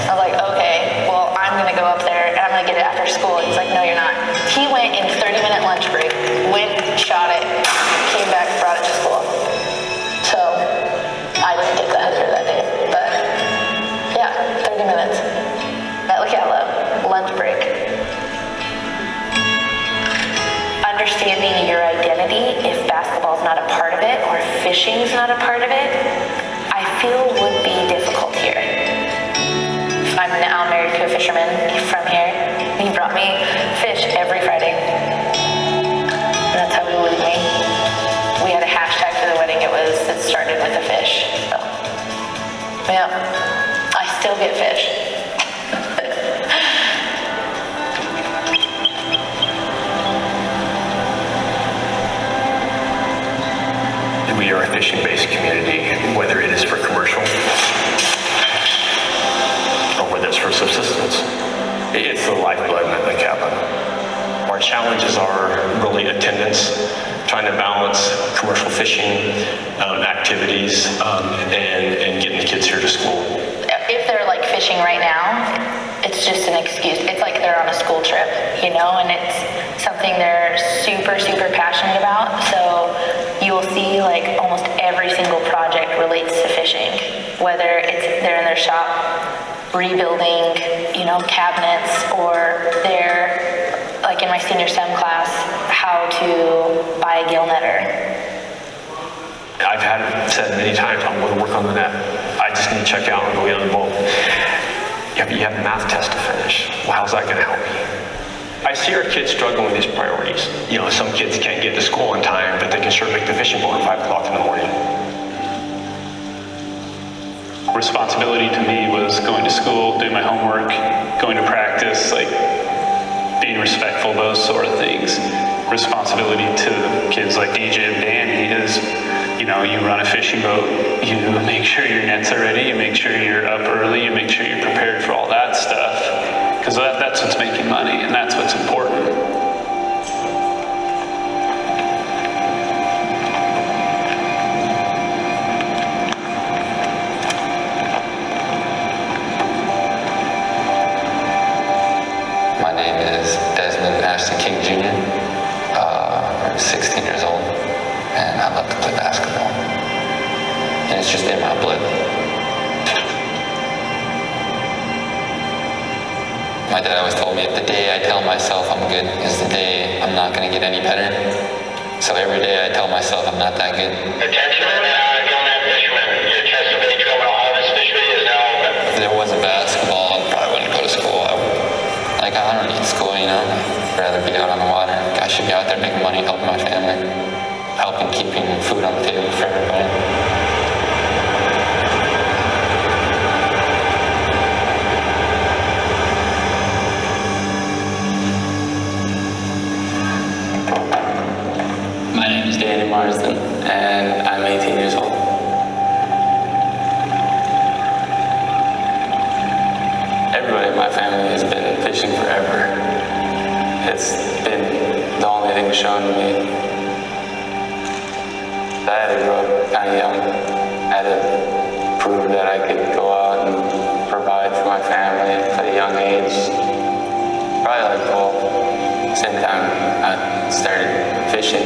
I was like, okay, well I'm gonna go up there and I'm gonna get it after school. He's like, no you're not. He went in 30-minute lunch break, went, shot it, came back understanding your identity, if basketball's not a part of it or if fishing's not a part of it, I feel would be difficult here. I'm now married to a fisherman from here. He brought me fish every Friday. And that's how he wooed me. We had a hashtag for the wedding. It started with a fish. So, yeah, I still get fish. We are a fishing-based community, whether it is for commercial or whether it's for subsistence. It's the lifeblood of the cabin. Our challenges are really attendance, trying to balance commercial fishing activities and getting the kids here to school. If they're like fishing right now, it's just an excuse. It's like they're on a school trip, you know, and it's something they're super, super passionate about. So you will see like almost every single project relates to fishing, whether it's they're in their shop rebuilding, you know, cabinets, or they're like in my senior STEM class, how to buy a gill netter. I've had it said many times, I'm going to work on the net. I just need to check out and go get on the boat. Yeah, but you have a math test to finish. Well, how's that going to help me? I see our kids struggling with these priorities. You know, some kids can't get to school in time, but they can sure make the fishing boat at 5 o'clock in the morning. Responsibility to me was going to school, doing my homework, going to practice, like being respectful, those sort of things. Responsibility to kids like DJ and Danny is, you know, you run a fishing boat, you make sure your nets are ready, you make sure you're up early, you make sure you're prepared for all that stuff. Because that's what's making money, and that's what's important. My name is Desmond Ashton King Jr. I'm 16 years old, and I love to play basketball. And it's just in my blood. My dad always told me, the day I tell myself I'm good is the day I'm not going to get any better. So every day I tell myself I'm not that good. Attention, Gilman fishermen. Your Chesapeake terminal harvest fishery is now open. If there wasn't basketball, I probably wouldn't go to school. I don't need school, you know. I'd rather be out on the water. I should be out there making money, helping my family, helping keeping food on the table for everybody. My name is Danny Marsden, and I'm 18 years old. Everybody in my family has been fishing forever. It's been the only thing shown to me. I had to grow up kind of young. I had to prove that I could go out and provide for my family at a young age. Probably like Paul. Same time I started fishing.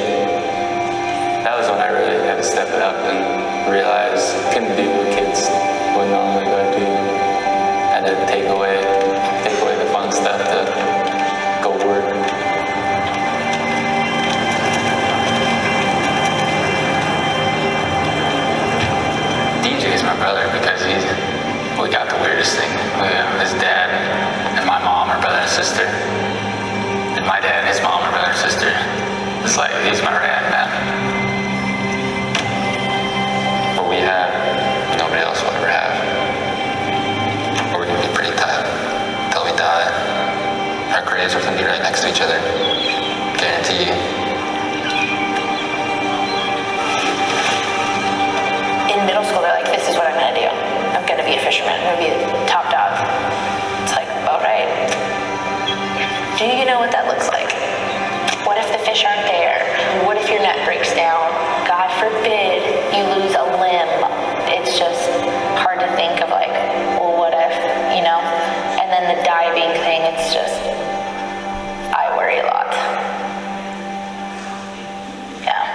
That was when I really had to step it up and realize I couldn't do what kids would normally go do. I had to take away the fun stuff to go work. DJ is my brother because we got the weirdest thing. His dad and my mom are brother and sister. And my dad and his mom are brother and sister. It's like, he's my rad, man. What we have, nobody else will ever have. We're gonna be pretty tight until we die. Our graves are gonna be right next to each other. Guarantee you. In middle school, they're like, this is what I'm gonna do. I'm gonna be a fisherman. I'm gonna be the top dog. It's like, all right. Do you know what that looks like? What if the fish aren't there? What if your net breaks down? God forbid you lose a limb. It's just hard to think of like, well, what if, you know? And then the diving thing, it's just, I worry a lot. Yeah.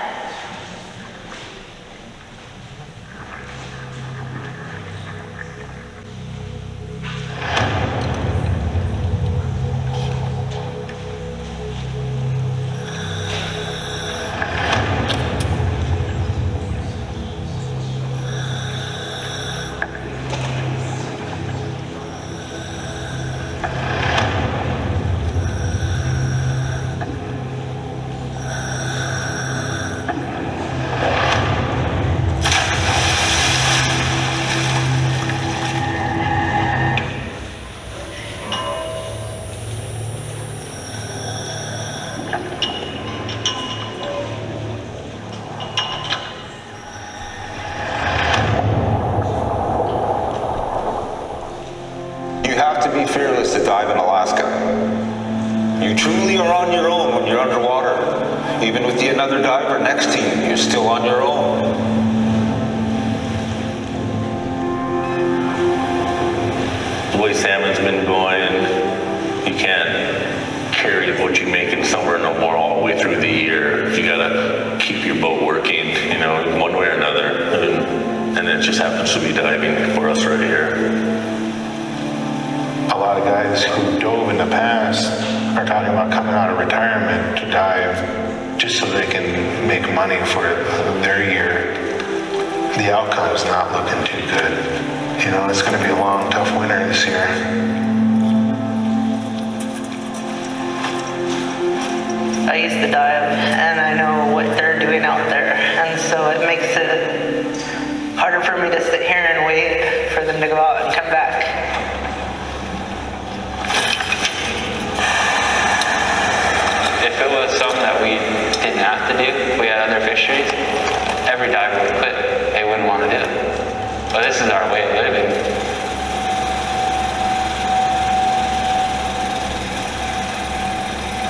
You have to be fearless to dive in Alaska. You truly are on your own when you're underwater. Even with another diver next to you, you're still on your own. The way salmon's been going, you can't carry what you make in summer no more all the way through the year. You gotta keep your boat working, you know, one way or another. And it just happens to be diving for us right here. A lot of guys who dove in the past are talking about coming out of retirement to dive just so they can make money for their year. The outcome's not looking too good. You know, it's going to be a long, tough winter this year. I used to dive, and I know what they're doing out there, and so it makes it harder for me to sit here and wait for them to go out and come back. If it was something that we didn't have to do, we had other fisheries, every diver would quit. They wouldn't want to do it. But this is our way of living.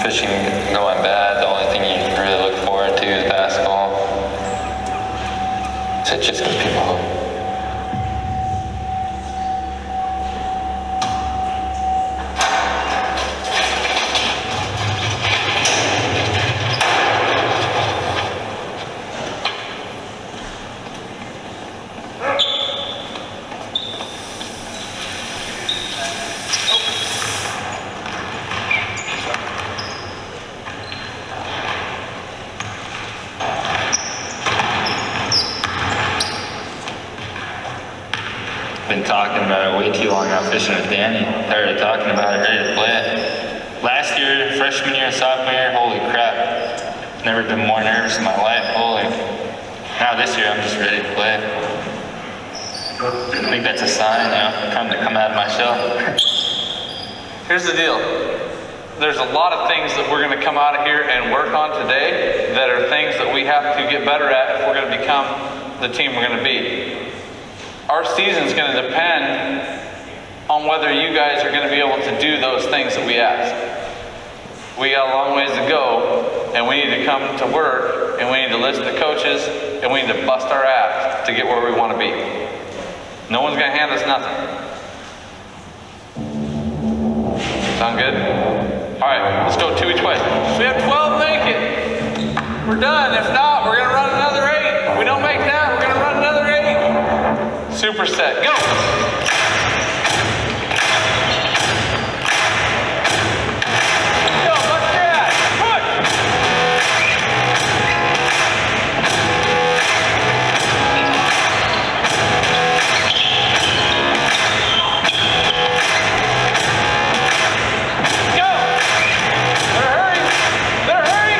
Fishing going bad, the only thing you can really look forward to is basketball. So it just gives people hope. Been talking about it way too long out fishing with Danny. Started talking about it, ready to play it. Last year, freshman year, sophomore year, holy crap. Never been more nervous in my life, holy. Now this year, I'm just ready to play. I think that's a sign, you know, time to come out of my shell. Here's the deal. There's a lot of things that we're going to come out of here and work on today that are things that we have to get better at if we're going to become the team we're going to be. Our season's going to depend on whether you guys are going to be able to do those things that we ask. We got a long ways to go, and we need to come to work, and we need to listen to coaches, and we need to bust our ass to get where we want to be. No one's going to hand us nothing. Sound good? All right, let's go 2 each way. We have 12 make it. We're done. If not, we're going to run another 8. If we don't make that, we're going to run another 8. Superset, go! Go, bust your ass, push! Go! Better hurry! Better hurry!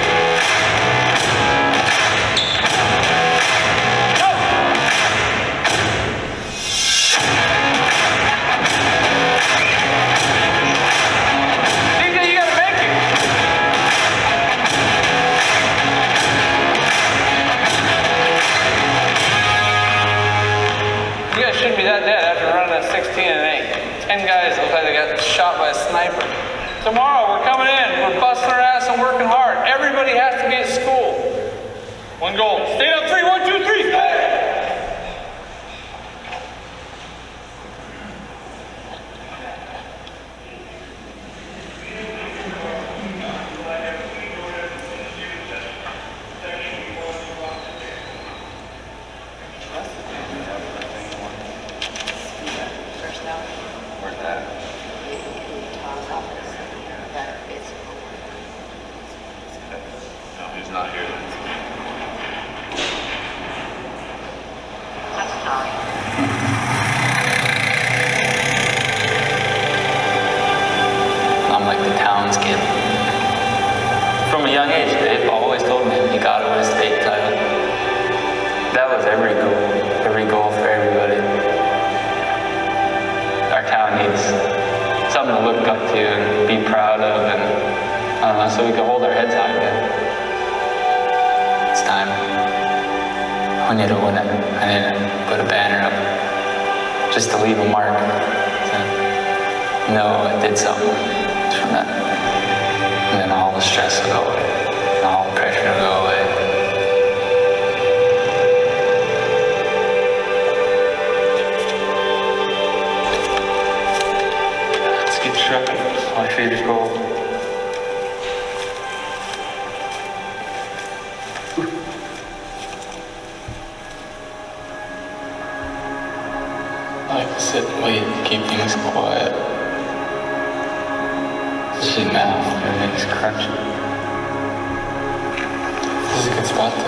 Shouldn't be that dead after running a 16 and 8. 10 guys look like they got shot by a sniper. Tomorrow we're coming in, we're busting our ass and working hard. Everybody has to be at school. One goal. Stand up 3, 1, 2, 3, stay! Not here. I'm like the town's kid. From a young age, they've always told me, you gotta win a state title. That was every goal for everybody. Our town needs something to look up to and be proud of, and I don't know, so we can hold our heads high again. It's time. We need to win it. I need to put a banner up just to leave a mark. To know I did something from that. And then all the stress will go away. And all the pressure will go away. Let's get trucking. My feet are cold. I like to sit and wait and keep things quiet. Shit, mouth, everything's crunchy. This is a good spot to.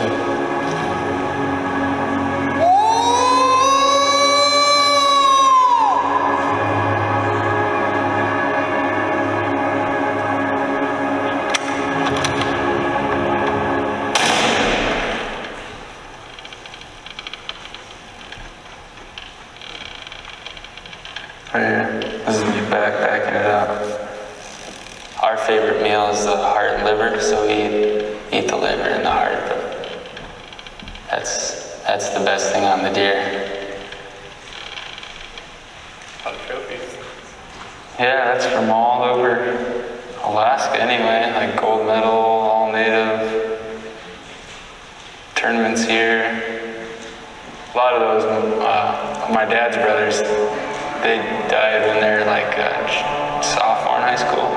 Right here. This is me backing it up. Our favorite meal is the heart and liver, so we eat the liver and the heart. But that's the best thing on the deer. Yeah, that's from all over Alaska anyway, like gold medal, all native, tournaments here. A lot of those, my dad's brothers, they died when they were like sophomore in high school.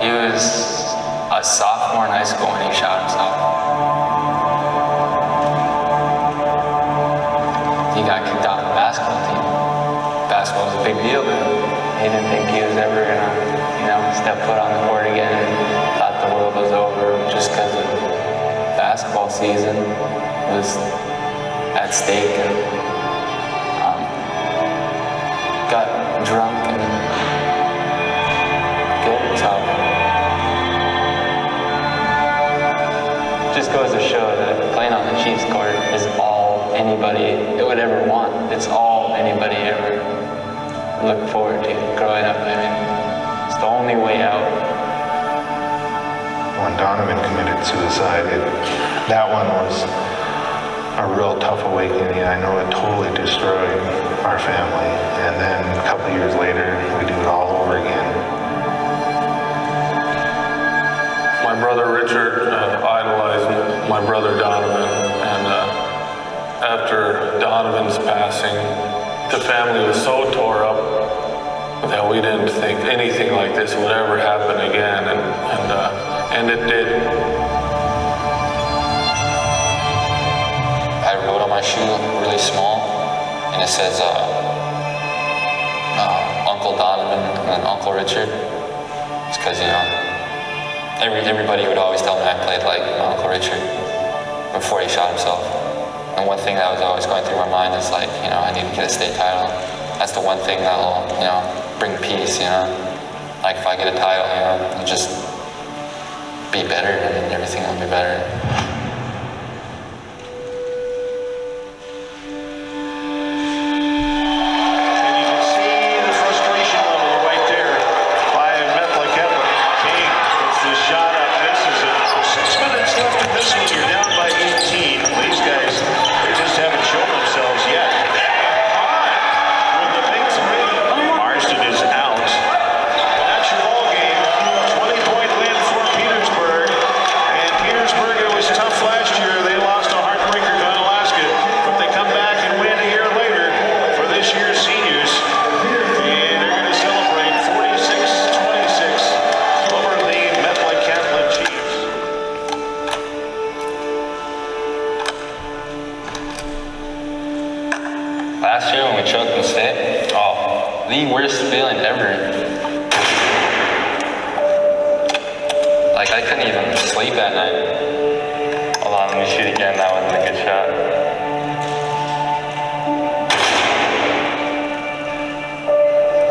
He was a sophomore in high school when he shot himself. He got kicked out of the basketball team. Basketball was a big deal to him. He didn't think he was ever gonna, step foot on the court again, and thought the world was over just because of basketball season was at stake, and got drunk and killed himself. Just goes to show that playing on the Chiefs court is all anybody would ever want. It's all anybody ever looked forward to growing up. I mean, it's the only way out. When Donovan committed suicide, that one was a real tough awakening. I know it totally destroyed our family. And then a couple of years later, we do it all over again. My brother Richard idolized my brother Donovan, and after Donovan's passing, the family was so tore up that we didn't think anything like this would ever happen again, and it did. I wrote on my shoe really small, and it says Uncle Donovan and Uncle Richard. It's because, everybody would always tell me I played like my Uncle Richard before he shot himself. And one thing that was always going through my mind is like, I need to get a state title. That's the one thing that'll, bring peace, Like if I get a title, I'll just be better and everything will be better. Last year when we choked in state, the worst feeling ever. Like I couldn't even sleep at night. again, that was a good shot.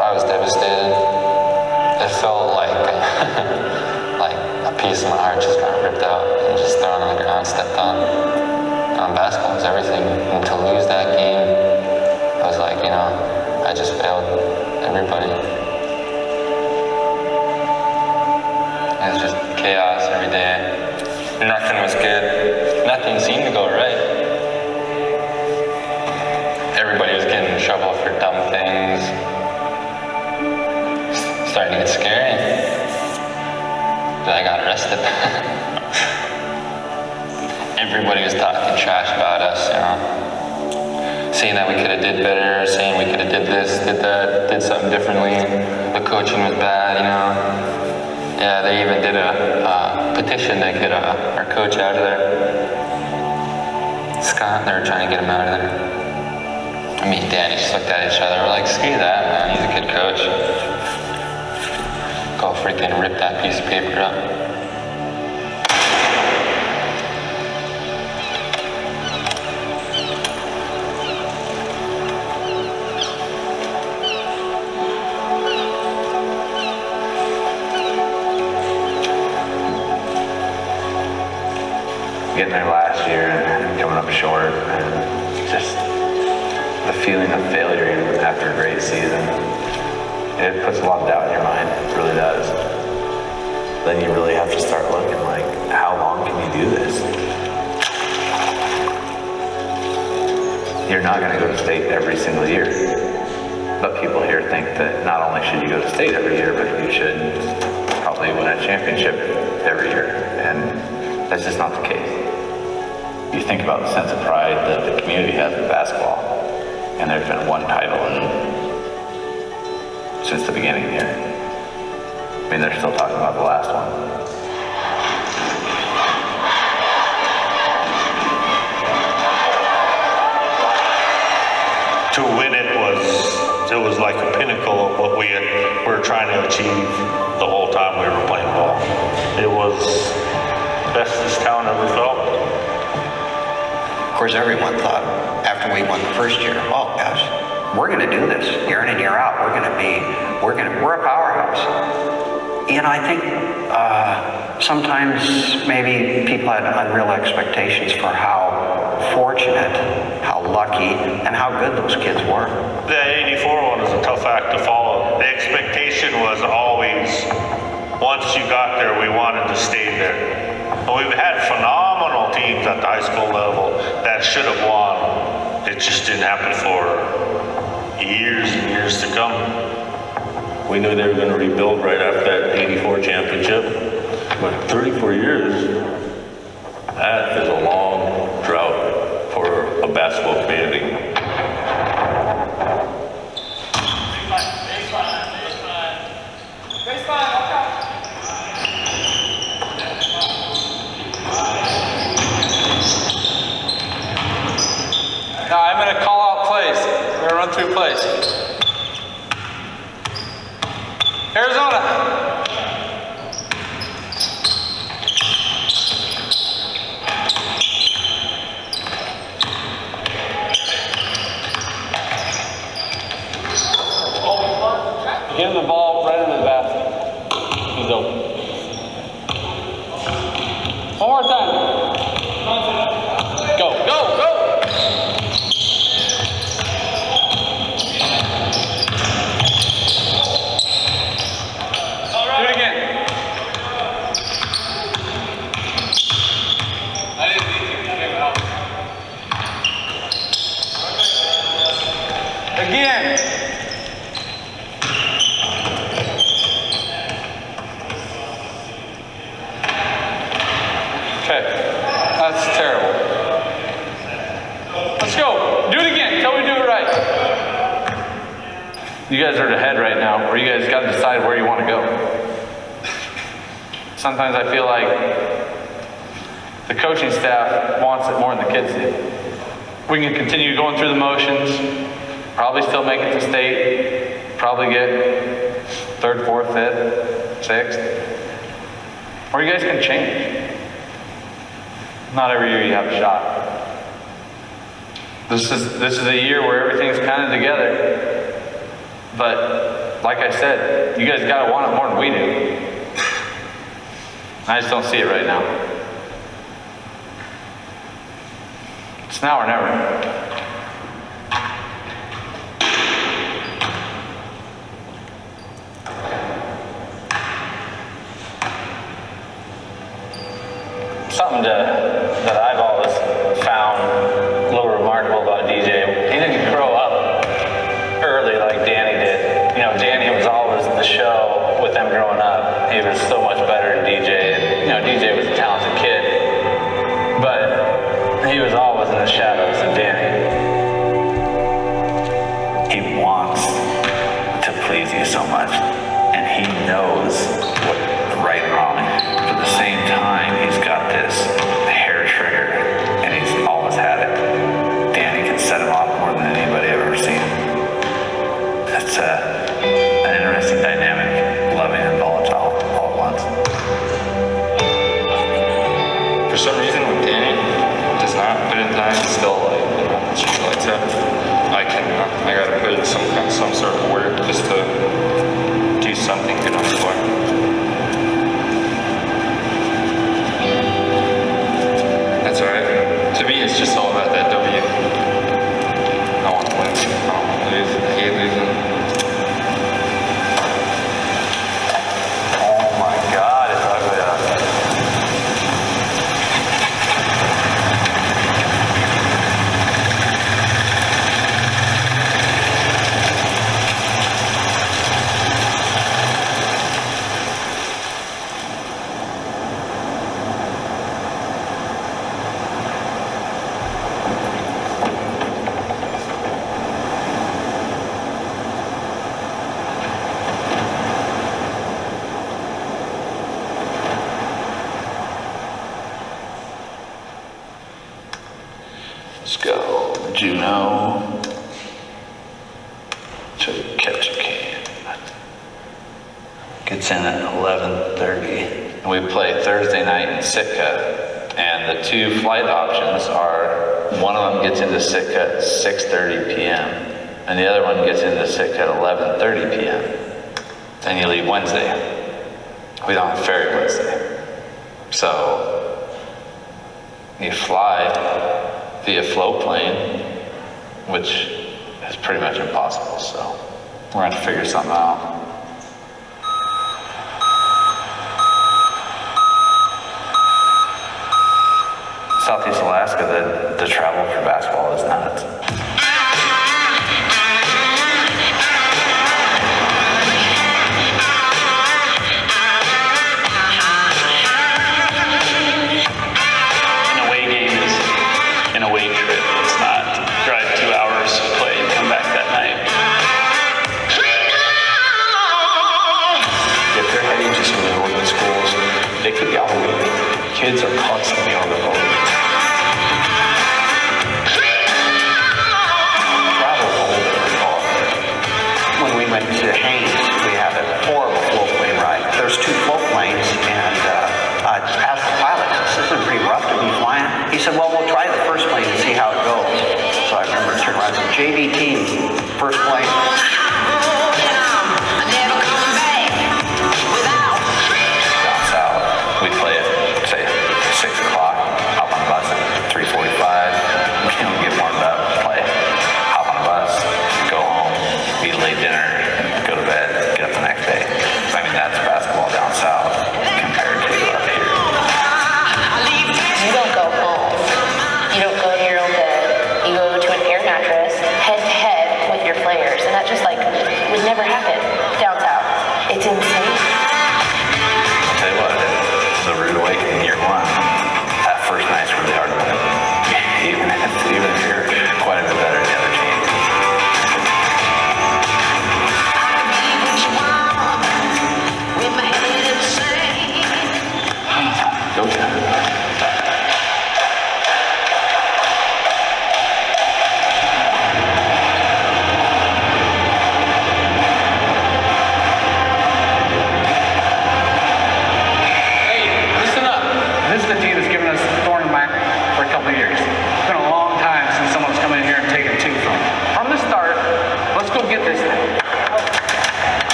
I was devastated. It felt like like a piece of my heart just got ripped out and just thrown on the ground, stepped on. Basketball was everything, and to lose that game, I was like, you know, I just failed everybody. It was just chaos every day. Nothing was good. Nothing seemed to go right. Everybody was getting in trouble for dumb things. It's starting to get scary. Then I got arrested. Everybody was talking trash about us, you know. Saying that we could have did better, saying we could have did this, did that, did something differently. The coaching was bad, you know. Yeah, they even did a petition to get our coach out of there. Scott, they were trying to get him out of there. Me and Danny just looked at each other. We're like, screw that, man. He's a good coach. Go freaking rip that piece of paper up. Getting there last year and coming up short, and just the feeling of failure even after a great season, it puts a lot of doubt in your mind. It really does. Then you really have to start looking like, how long can you do this? You're not going to go to state every single year, but people here think that not only should you go to state every year, but you should probably win a championship every year, and that's just not the case. You think about the sense of pride that the community has in basketball, and there's been one title since the beginning here. I mean, they're still talking about the last one. To win it was like a pinnacle of what we were trying to achieve the whole time we were playing ball. It was the best this town ever felt. Of course, everyone thought after we won the first year, oh gosh, we're going to do this year in and year out. We're a powerhouse. You know, I think sometimes maybe people had unreal expectations for how fortunate, how lucky, and how good those kids were. The 84 one was a tough act to follow. The expectation was always, once you got there, we wanted to stay there. But we've had phenomenal teams at the high school level that should have won. It just didn't happen for years and years to come. We knew they were going to rebuild right after that 84 championship. But 34 years, that is a long drought for a basketball community. Now I'm going to call out plays. I'm going to run through plays. Arizona. Give him the ball right into the basket. He's open. One more time. Go, go, go! Do it again. I didn't need to give it out. Again. Okay, that's terrible. Let's go. Do it again. Tell me to do it right. You guys are ahead right now, where you guys got to decide where you want to go. Sometimes I feel like the coaching staff wants it more than the kids do. We can continue going through the motions, probably still make it to state, probably get 3rd, 4th, 5th, 6th, or you guys can change. Not every year you have a shot. This is a year where everything's kind of together. But like I said, you guys gotta want it more than we do. I just don't see it right now. It's now or never. Something that I've always found a little remarkable about DJ, he didn't grow up early like Danny did. You know, Danny was always the show with them growing up. He was so much better than DJ. And, you know, DJ was a talented kid, but he was always in the shadows of Danny. He wants to please you so much, and he knows what right and wrong. But at the same time, he's got this hair trigger, and he's always had it. Danny can set him off more than anybody I've ever seen. It's an interesting dynamic, loving and volatile all at once. For some reason, when Danny does not put in time, he's still like, she likes it. I gotta put in some sort of work just to do something good on the floor. That's alright. To me, it's just all about that W. I want to win. I don't want to lose. I hate losing. Oh my God, it's ugly out there. Let's go, Juno, to catch a can. Gets in at 11:30. We play Thursday night in Sitka, and the two flight options are, one of them gets into Sitka at 6:30 p.m., and the other one gets into Sitka at 11:30 p.m. Then you leave Wednesday. We don't have ferry Wednesday. So you fly via float plane, which is pretty much impossible, so we're gonna have to figure something out. Southeast Alaska, the travel for basketball is nuts. An away game is an away trip. It's not drive 2 hours, play, and come back that night. If they're heading to some of the northern schools, they could be out of week. Kids are constantly on the road.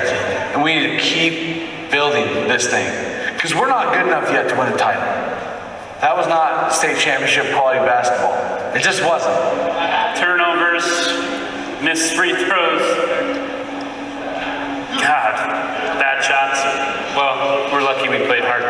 17. And we need to keep building this thing. Because we're not good enough yet to win a title. That was not state championship quality basketball. It just wasn't. Turnovers, missed free throws. God, bad shots. Well, we're lucky we played hard.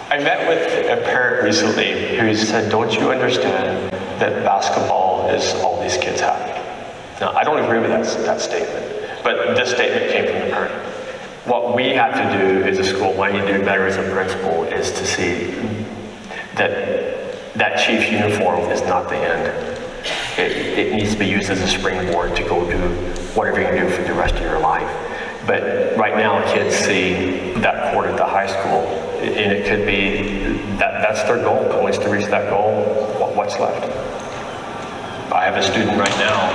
I met with a parent recently who said, don't you understand that basketball is all these kids have? Now, I don't agree with that statement, but this statement came from the parent. What we have to do as a school, what I need to do better as a principal, is to see that Chiefs uniform is not the end. It needs to be used as a springboard to go do whatever you can do for the rest of your life. But right now, kids see that court at the high school, and it could be that's their goal. Once to reach that goal, what's left? I have a student right now,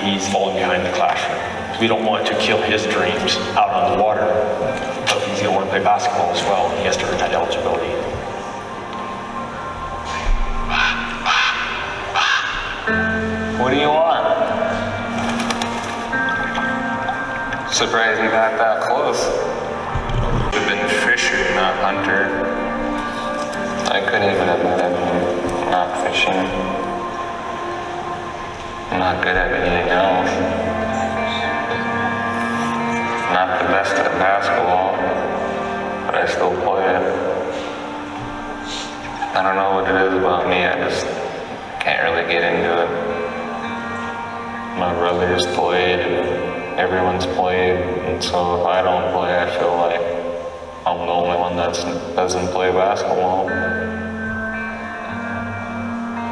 he's falling behind the classroom. We don't want to kill his dreams out on the water, but he's going to want to play basketball as well. He has to earn that eligibility. What do you want? Surprised you got that close. I've been Fisher, not Hunter. I couldn't even admit I'm not fishing. I'm not good at anything else. Not the best at basketball, but I still play it. I don't know what it is about me, I just can't really get into it. My brothers played and everyone's played, and so if I don't play, I feel like I'm the only one that doesn't play basketball.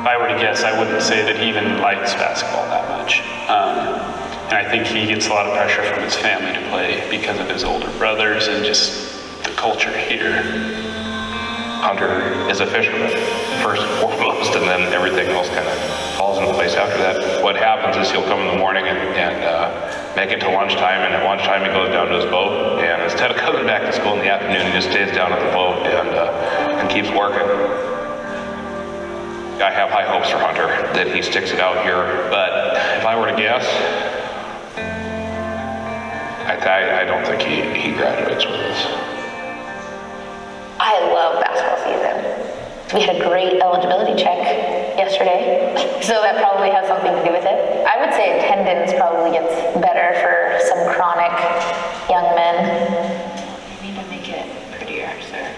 If I were to guess, I wouldn't say that he even likes basketball that much. And I think he gets a lot of pressure from his family to play because of his older brothers and just the culture here. Hunter is a fisherman, first and foremost, and then everything else kind of falls into place after that. What happens is he'll come in the morning and make it to lunchtime, and at lunchtime he goes down to his boat, and instead of coming back to school in the afternoon, he just stays down at the boat and keeps working. I have high hopes for Hunter that he sticks it out here, but if I were to guess, I don't think he graduates with us. I love basketball season. We had a great eligibility check yesterday, so that probably has something to do with it. I would say attendance probably gets better for some chronic young men. You need to make it prettier, sir.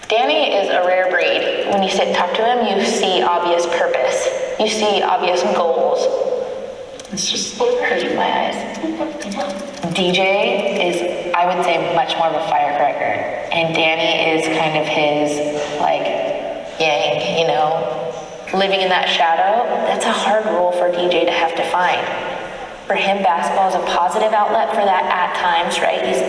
Danny is a rare breed. When you sit and talk to him, you see obvious purpose. You see obvious goals. It's just hurting my eyes. DJ is, I would say, much more of a firecracker. And Danny is kind of his, like, yang, you know, living in that shadow. That's a hard role for DJ to have to find. For him, basketball is a positive outlet for that at times, right? He's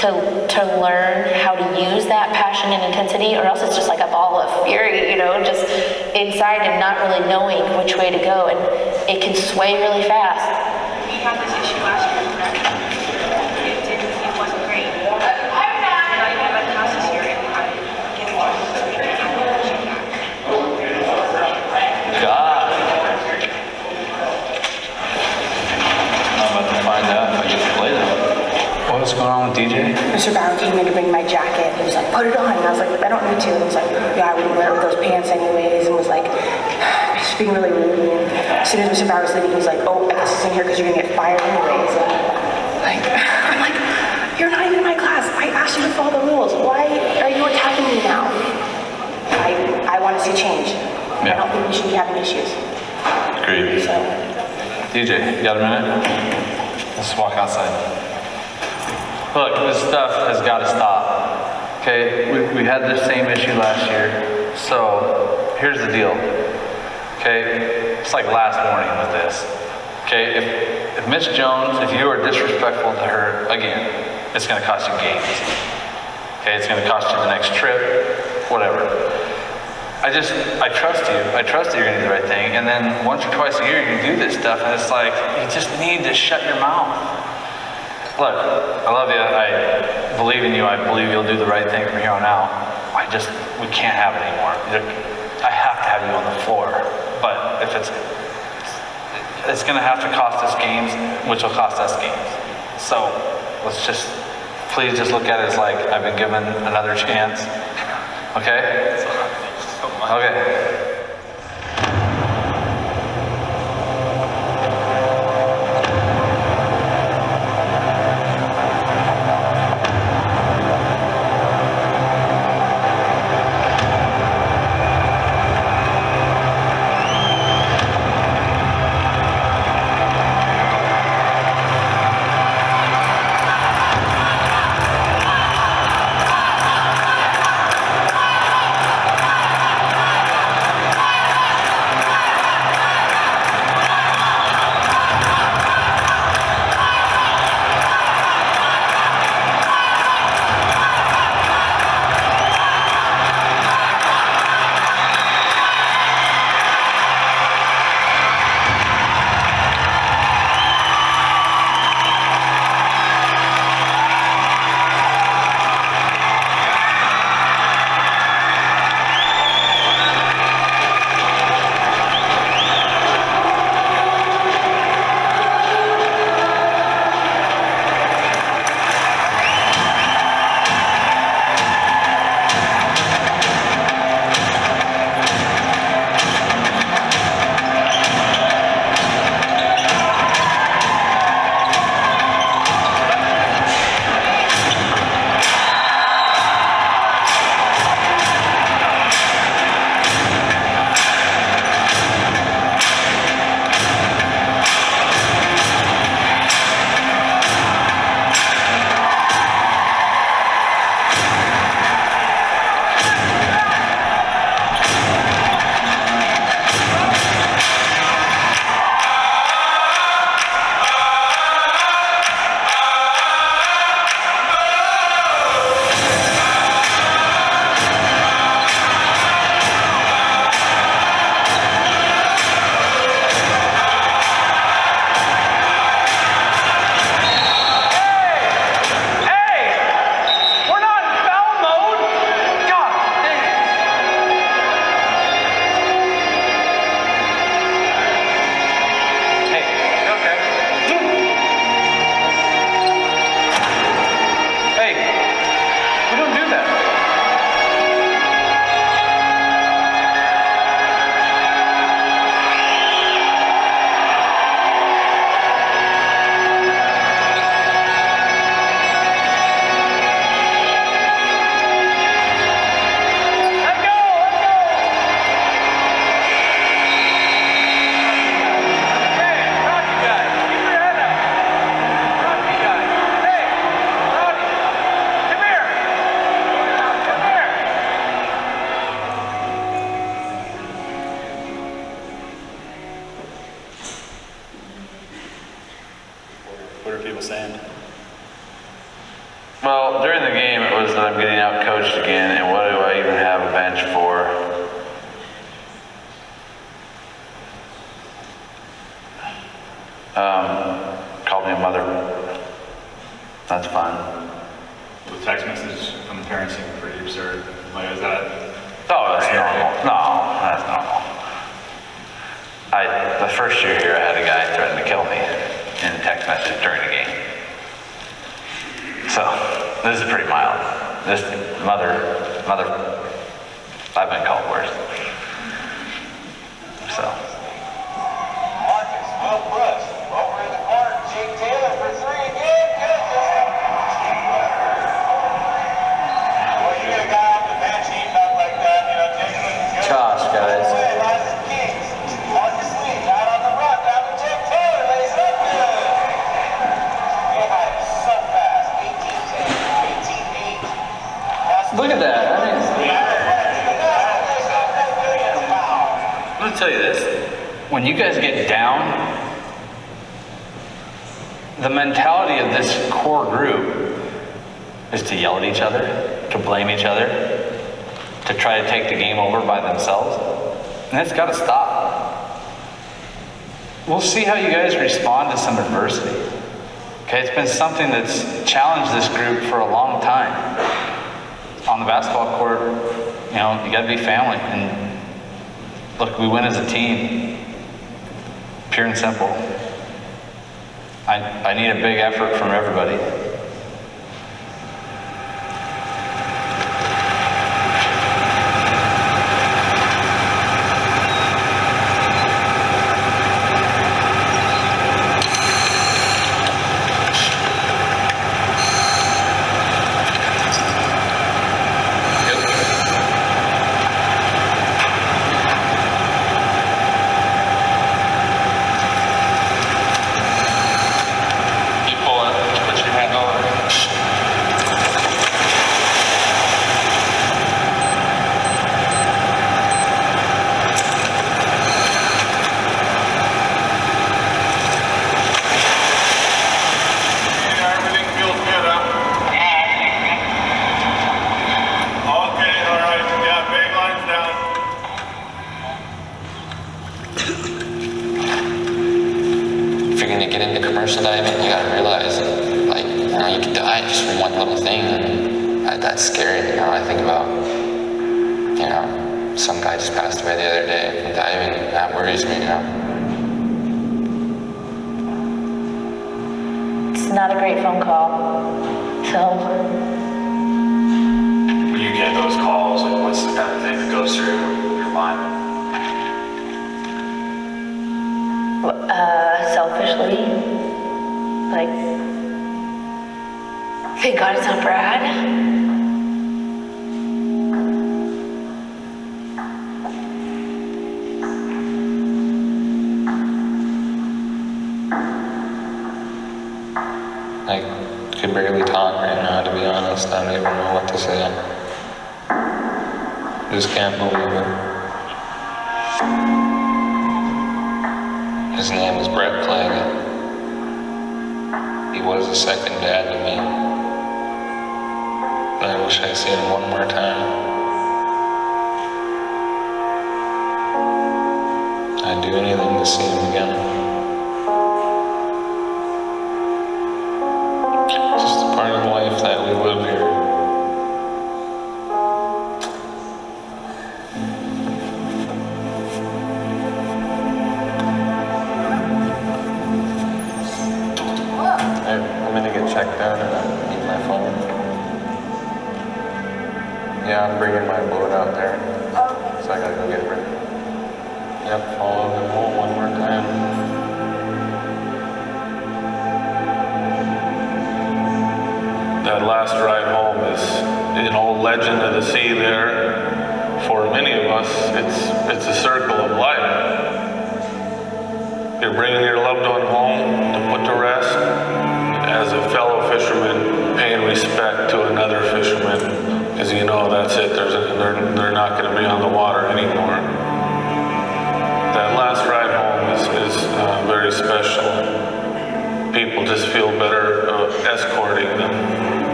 to learn how to use that passion and intensity, or else it's just like a ball of fury, you know, just inside and not really knowing which way to go, and it can sway really fast. We had this issue last year, correct? It wasn't great. I'm back. Not even about the house this year, and I'm getting one. God. I'm about to find out if I get to play them. What's going on with DJ? Mr. Brown came in to bring my jacket. He was like, put it on. And I was like, I don't need to. And he was like, yeah, I wouldn't wear it with those pants anyways. And was like, just being really rude. And as soon as Mr. Brown was leaving, he was like, oh, I guess it's in here because you're going to get fired anyways. And I'm like, you're not even in my class. I asked you to follow the rules. Why are you attacking me now? I want to see change. Yeah. I don't think we should be having issues. Agreed. So. DJ, you got a minute? Let's walk outside. Look, this stuff has got to stop. Okay, we had the same issue last year. So here's the deal. Okay, it's like last morning with this. Okay, if Miss Jones, if you are disrespectful to her again, it's going to cost you games. Okay, it's gonna cost you the next trip, whatever. I trust you. I trust that you're gonna do the right thing. And then once or twice a year, you do this stuff, and it's like, you just need to shut your mouth. Look, I love you. I believe in you. I believe you'll do the right thing from here on out. We can't have it anymore. I have to have you on the floor. But if it's gonna have to cost us games, which will cost us games. So please just look at it as like, I've been given another chance. Okay? Okay. What are people saying? Well, during the game, it was that I'm getting out coached again, and what do I even have a bench for? Called me a mother. That's fine. The text message from the parents seemed pretty absurd. Like, is that? Oh, that's normal. No, that's normal. The first year here, I had a guy threaten to kill me in a text message during the game. So, this is pretty mild. This mother, I've been called worse. So. Marcus, Will Brush, over in the corner, Jake Taylor for three again. Well, you get a guy off the bench heating up like that, you know, Jake looking good. Gosh, guys. Marcus Lee, out on the run, down to Jake Taylor, lays up good. So fast, 18-10, 18-8. Look at that. I'm going to tell you this. When you guys get down, the mentality of this core group is to yell at each other. to blame each other, to try to take the game over by themselves. And it's got to stop. We'll see how you guys respond to some adversity. Okay, it's been something that's challenged this group for a long time. On the basketball court, you know, you got to be family. And look, we win as a team. Pure and simple. I need a big effort from everybody. commercial diving, you gotta realize, like, you know, you could die just from one little thing, and that's scary. You know, I think about, you know, some guy just passed away the other day from diving, and that worries me, you know. It's not a great phone call, so. When you get those calls, like, what's the kind of thing that goes through your mind? Selfishly, like, thank God it's not Brad. I could barely talk right now, to be honest. I don't even know what to say. I just can't believe it. His name is Brett Clegg. He was a second dad to me. I wish I'd seen him one more time. I'd do anything to see him again. It's just a part of life that we live here. I'm gonna get checked out and I need my phone. Yeah, I'm bringing my boat out there. So I gotta go get it ready. Yep, follow the hole one more time. That last ride home is an old legend of the sea there. For many of us, it's a circle of life. You're bringing your loved one home to put to rest. As a fellow fisherman, paying respect to another fisherman, because you know that's it. They're not going to be on the water anymore. That last ride home is very special. People just feel better escorting them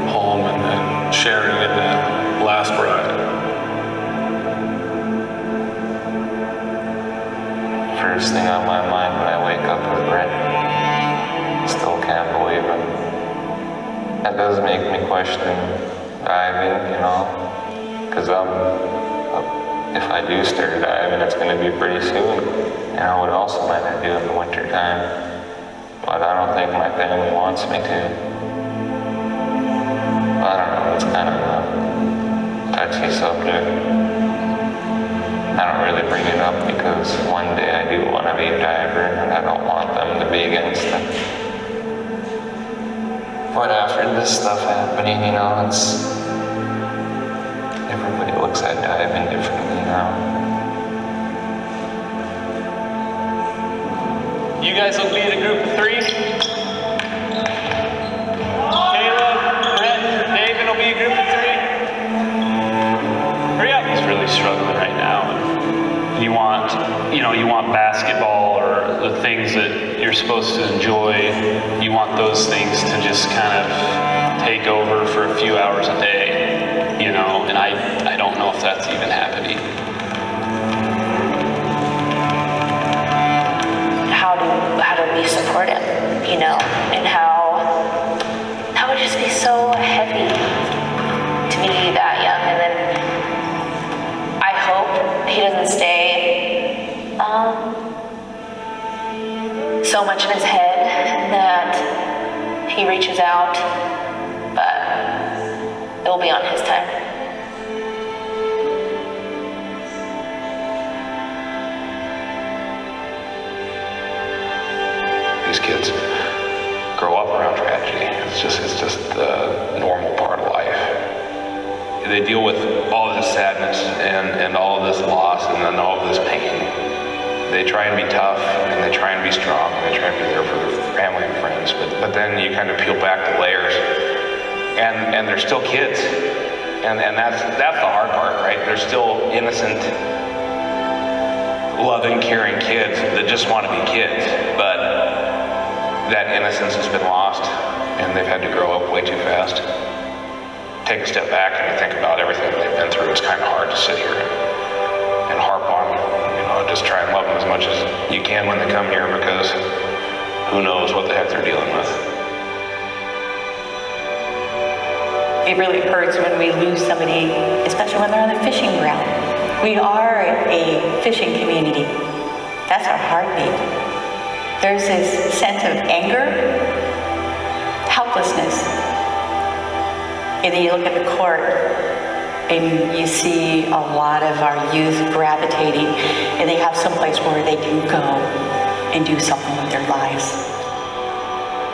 home and sharing in that last ride. First thing on my mind when I wake up is Brent. Still can't believe it. That does make me question diving, you know, because if I do start diving, it's going to be pretty soon. You know, what else might I do in the winter time? But I don't think my family wants me to. I don't know, it's kind of a touchy subject. I don't really bring it up because one day I do want to be a diver and I don't want them to be against it. But after this stuff happening, you know, everybody looks at diving differently now. You guys will be in a group of 3. Caleb, Brett, David will be a group of 3. Hurry up. He's really struggling right now. You want basketball or the things that you're supposed to enjoy. You want those things to just kind of take over for a few hours a day. you know, and I don't know if that's even happening. How do we support him, you know, and how that would just be so heavy to be that young. And then I hope he doesn't stay so much in his head that he reaches out, but it will be on his time. These kids grow up around tragedy. It's just the normal part of life. They deal with all this sadness and all of this loss and then all of this pain. They try and be tough and they try and be strong and they try and be there for their family and friends. But then you kind of peel back the layers and they're still kids. And that's the hard part, right? They're still innocent, loving, caring kids that just want to be kids. But that innocence has been lost and they've had to grow up way too fast. Take a step back and you think about everything they've been through. It's kind of hard to sit here and harp on, you know, just try and love them as much as you can when they come here, because who knows what the heck they're dealing with. It really hurts when we lose somebody, especially when they're on the fishing ground. We are a fishing community. That's our heartbeat. There's this sense of anger, helplessness. And then you look at the court and you see a lot of our youth gravitating, and they have some place where they can go and do something with their lives.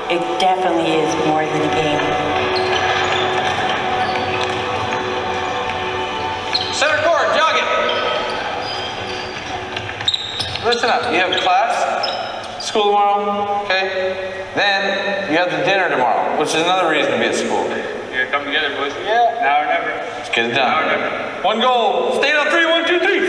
It definitely is more than a game. Center court, jog it. Listen up, you have class, school tomorrow, okay? Then you have the dinner tomorrow, which is another reason to be at school. You gotta come together, boys. Yeah. Now or never. Let's get it done. Now or never. One goal. Stay on 3, 1, 2, 3.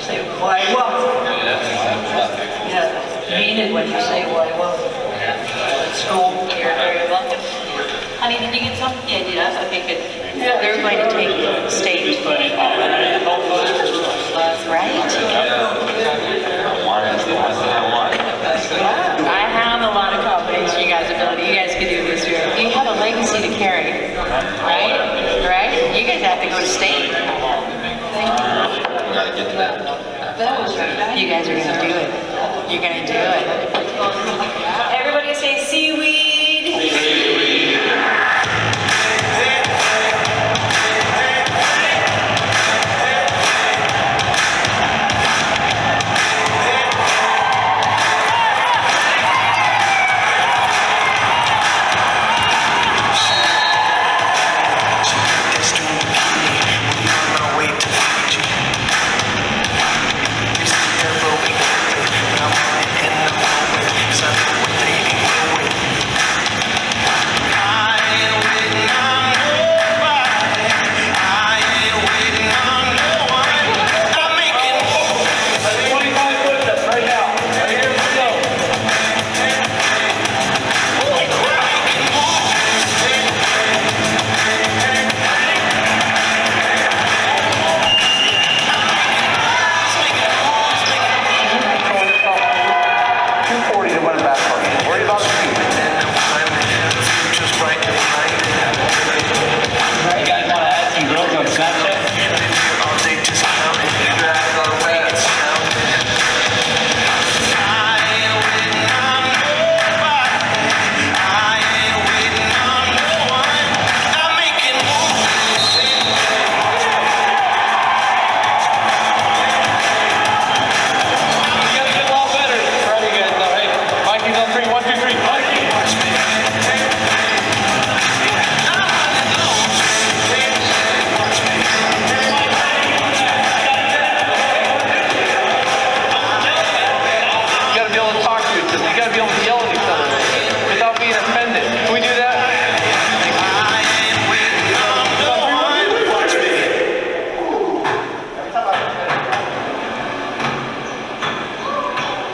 Say why welcome. Yeah, mean it when you say why welcome. At school, you're very welcome. Honey, did you get some? Yeah, I did. Okay, good. They're going to take state. Right? I have a lot of confidence in you guys' ability. You guys can do this here. You have a legacy to carry. Right? Right? You guys have to go to state. We gotta get to that. You guys are going to do it. You're going to do it. Everybody say seaweed. Seaweed.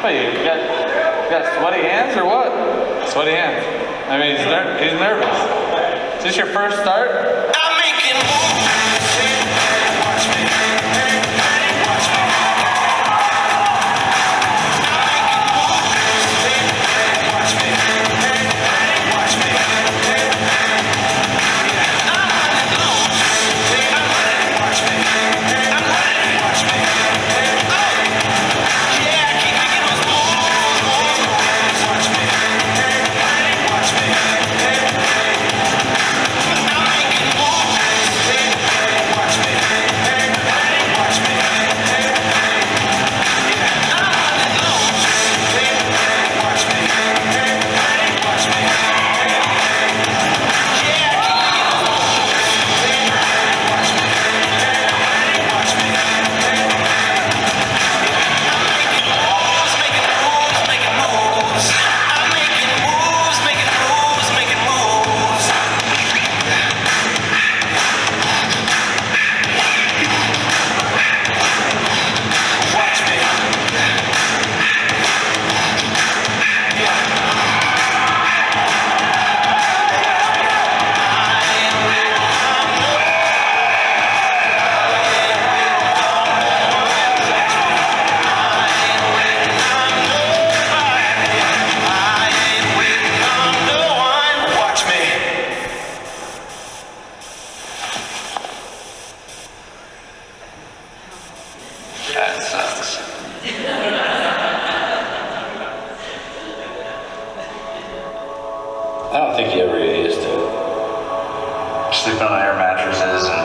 What, you got sweaty hands or what? Sweaty hands. I mean, he's nervous. Is this your first start? I'm making moves. Watch me. Watch me. That sucks. I don't think you ever get used to it. Sleeping on air mattresses and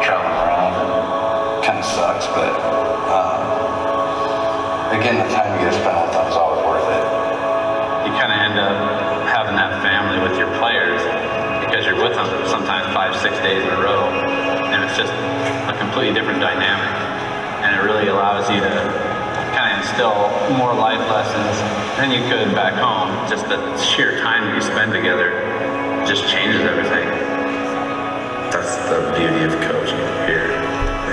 traveling around kind of sucks, but again, the time you get to spend with them is always worth it. You kind of end up having that family with your players because you're with them sometimes 5-6 days in a row, and it's just a completely different dynamic, and it really allows you to kind of instill more life lessons than you could back home. Just the sheer time that you spend together just changes everything. That's the beauty of coaching here,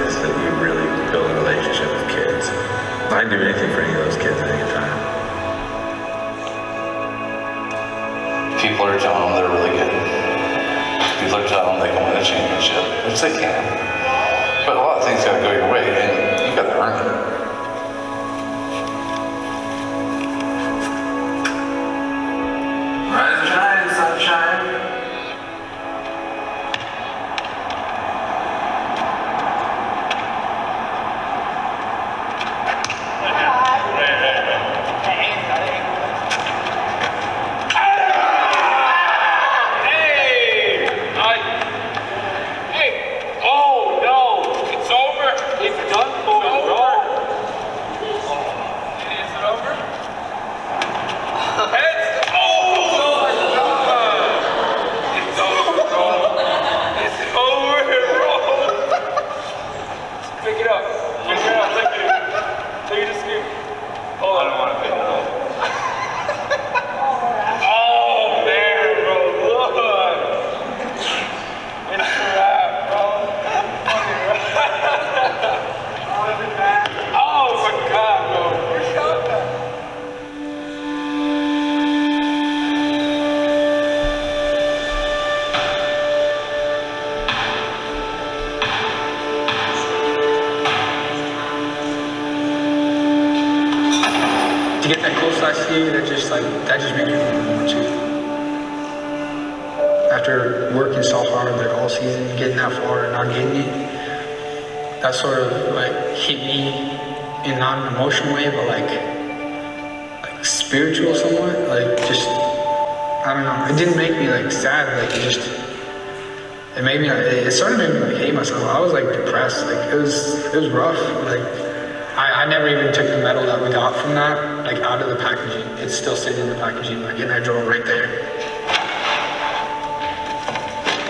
is that you really build a relationship with kids. I'd do anything for any of those kids at any time. People are telling them they're really good. People are telling them they can win a championship, which they can. But a lot of things gotta go your way, and you gotta earn it. Rise and shine, sunshine. To get that close last year, that just makes me want more too. After working so hard like all season, getting that far and not getting it, that sort of like hit me in not an emotional way, but like spiritual somewhat. Like just, I don't know. It didn't make me like sad. Like it made me. It started making me like hate myself. I was like depressed. Like it was rough. Like I never even took the medal that we got from that like out of the packaging. It's still sitting in the packaging. Like in that drawer right there.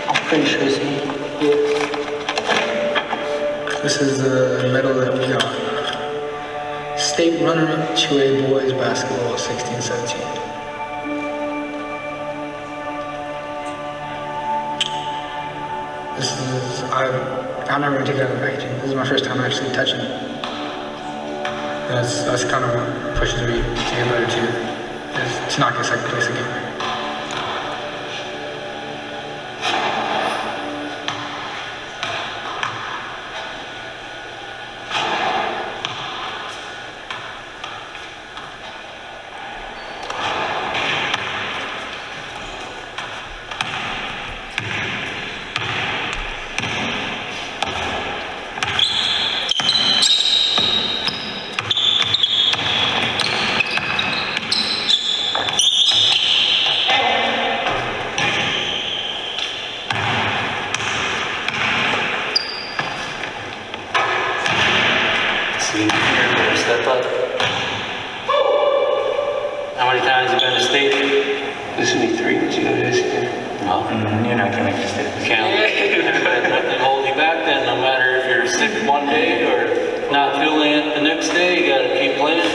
I'm pretty sure it's me. Yeah. This is the medal that we got. State runner-up 2A boys basketball 16-17. This is, I've never even taken it out of the packaging. This is my first time actually touching it. That's kind of what pushes me to get better too, is to not get second place again. Step up. How many times have you been to state? This will be 3. Did you go to this year? No. You're not going to make the state. Count. Nothing holds you back then, no matter if you're sick one day or not feeling it the next day, you gotta keep playing.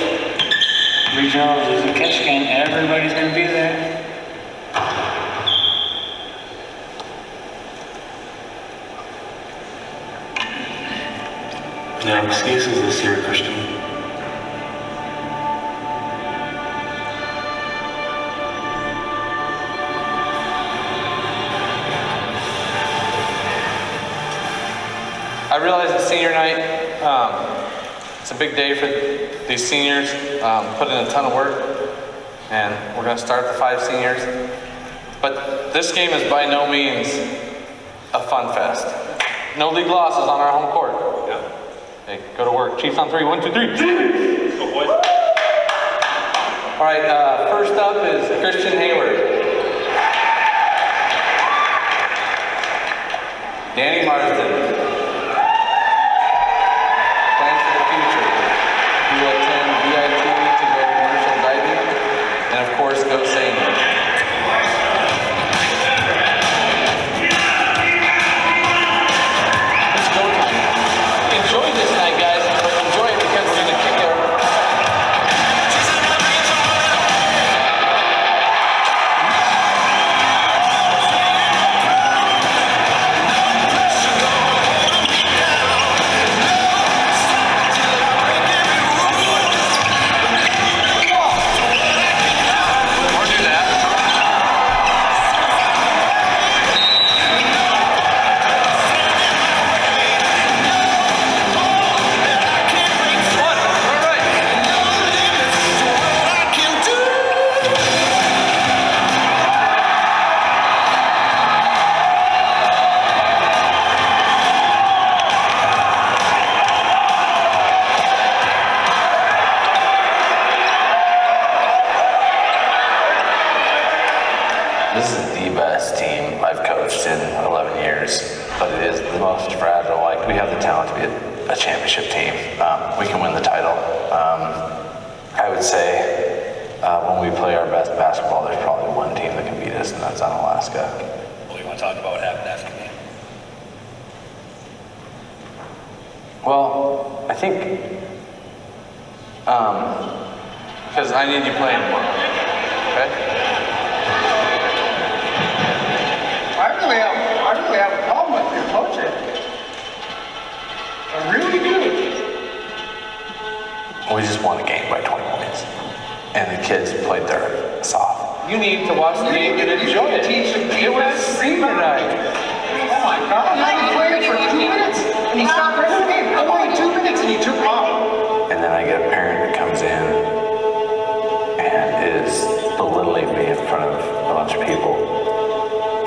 Regionals is in Ketchikan. Everybody's going to be there. No excuses this year, Christian. I realize it's senior night. It's a big day for these seniors. Put in a ton of work, and we're going to start the 5 seniors. But this game is by no means a fun fest. No league losses on our home court. Hey, go to work. Chiefs on 3. 1, 2, 3. Go, boys. All right, first up is Christian Hayward. Danny Marsden. Plans for the future. He will attend VIP to go commercial diving, and of course, go sailing. Enjoy this night, guys. Enjoy it because we're gonna kick our... This is the best team I've coached in 11 years, but it is the most fragile. Like, we have the talent to be a championship team. We can win the title. I would say when we play our best basketball, there's probably one team that can beat us, and that's on Alaska. Well, you want to talk about what happened after the game? Well, I think because I need you playing more. Okay? I really have a problem with your coaching. I really do. We just won a game by 20 points, and the kids played their ass off. You need to watch the game and enjoy it. It was senior night. Oh my God, he only played for 2 minutes, and he stopped the rest of the game. Only 2 minutes, and he took off. And then I get a parent that comes in and is belittling me in front of a bunch of people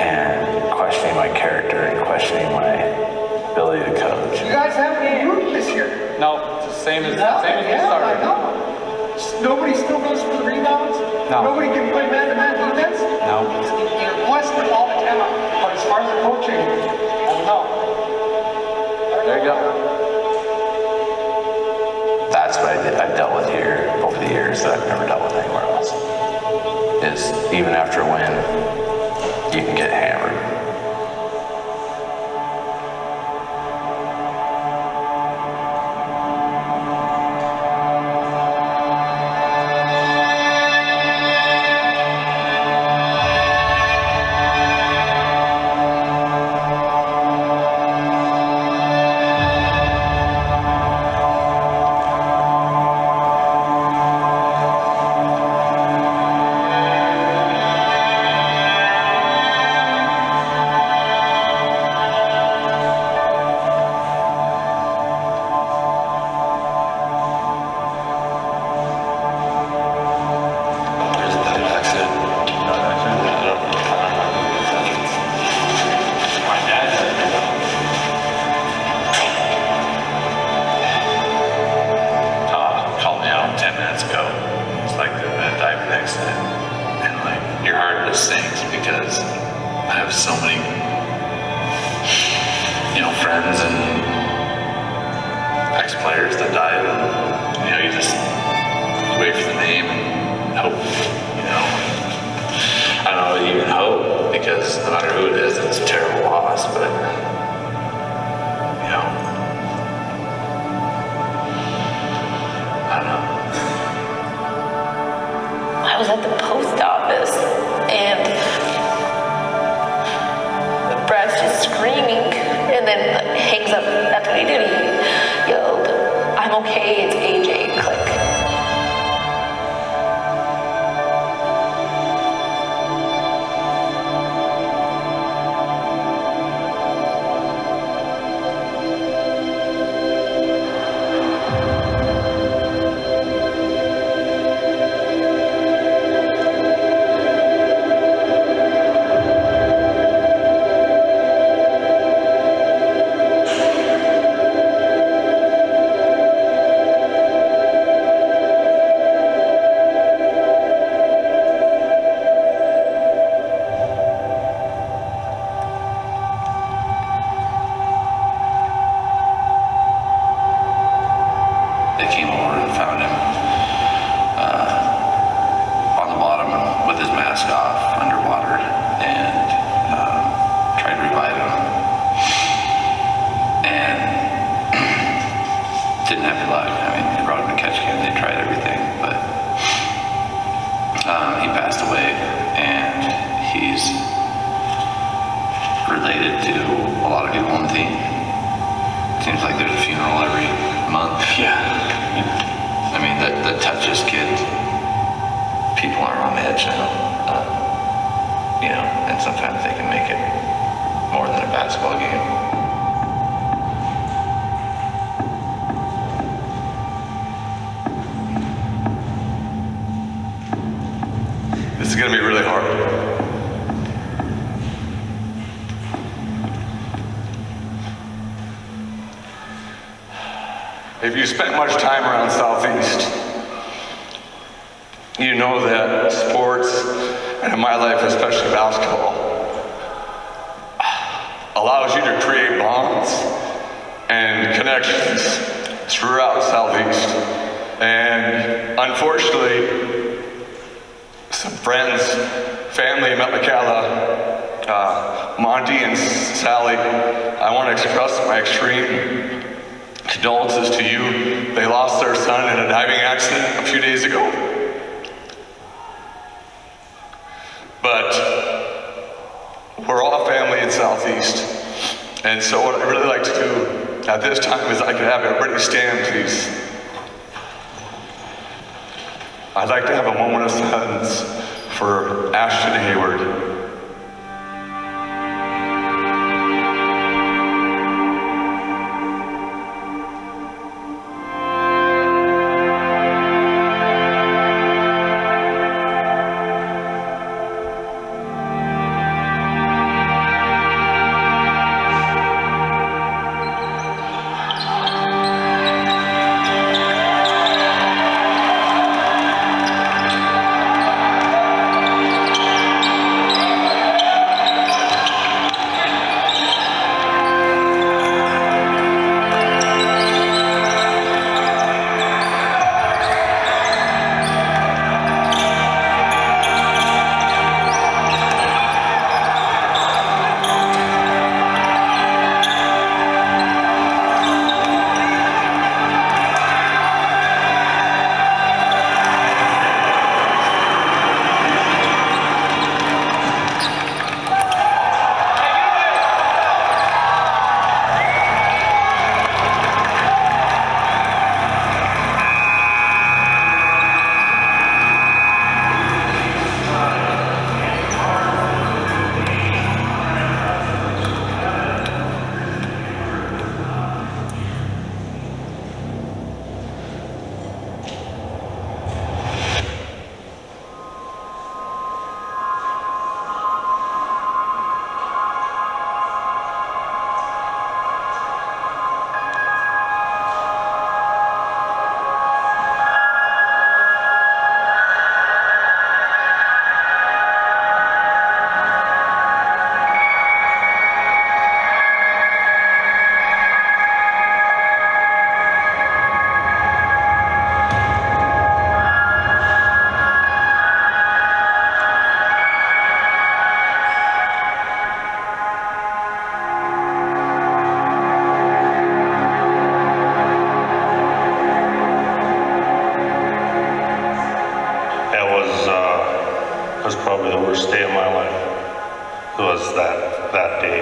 and questioning my character and questioning my ability to coach. You guys haven't improved this year. No, it's the same as we I started. know. Nobody still goes for the rebounds. No. Nobody can play man-to-man defense. No. You're blessed with all the talent, but as far as the coaching, I don't know. There you go. That's what I've dealt with here over the years that I've never dealt with anywhere else. Is even after a win, you can get hammered. because I have so many, friends and ex-players that died, and, you just wait for the name and hope, I don't know, even hope, because no matter who it is, it's a terrible loss, but, I don't know. I was at the post office and Brad's just screaming and then hangs up. That's what he did. He yelled, "I'm okay, it's AJ, click." They came over and found him on the bottom with his mask off, underwater, and tried to revive him. And didn't have any luck. I mean, they brought him to catch can, they tried everything, but he passed away, and he's related to a lot of people on the team. Seems like there's a funeral every month. Yeah. I mean, that touches kids. People are on edge now. And sometimes they can make it more than a basketball game. This is going to be really hard. If you spent much time around Southeast, you know that sports, and in my life especially basketball, allows you to create bonds and connections throughout Southeast. And unfortunately, some friends, family in Metlakatla, Monty and Sally, I want to express my extreme condolences to you. They lost their son in a diving accident a few days ago. But we're all family in Southeast. And so what I'd really like to do at this time is I could have everybody stand, please. I'd like to have a moment of silence for Ashton Hayward. was probably the worst day of my life. It was that day.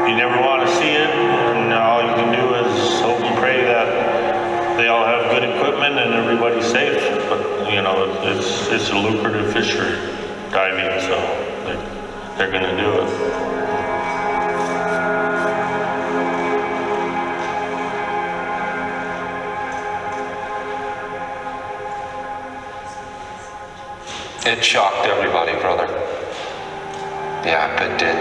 You never want to see it, and all you can do is hope and pray that they all have good equipment and everybody's safe. But you know, it's a lucrative fishery, diving, so they're going to do it. It shocked everybody, brother. Yeah, it did.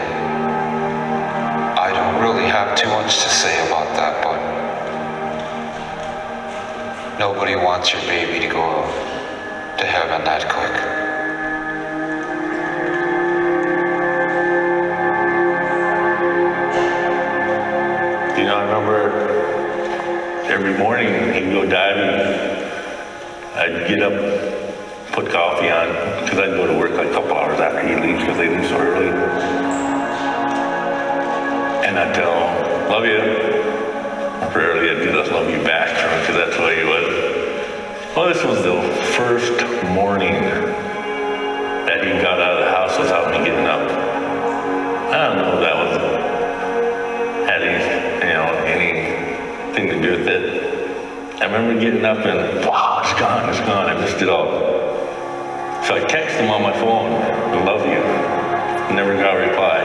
I don't really have too much to say about that, but nobody wants your baby to go to heaven that quick. You know, I remember every morning he'd go diving. I'd get up, put coffee on, because I'd go to work like a couple hours after he leaves because they leave so early. And I'd tell him, love you. Rarely I'd do that, love you back, because that's what he was. Well, this was the first morning that he got out of the house without me getting up. I don't know if that had anything to do with it. I remember getting up and, wow, it's gone, I missed it all. So I texted him on my phone, I love you. Never got a reply.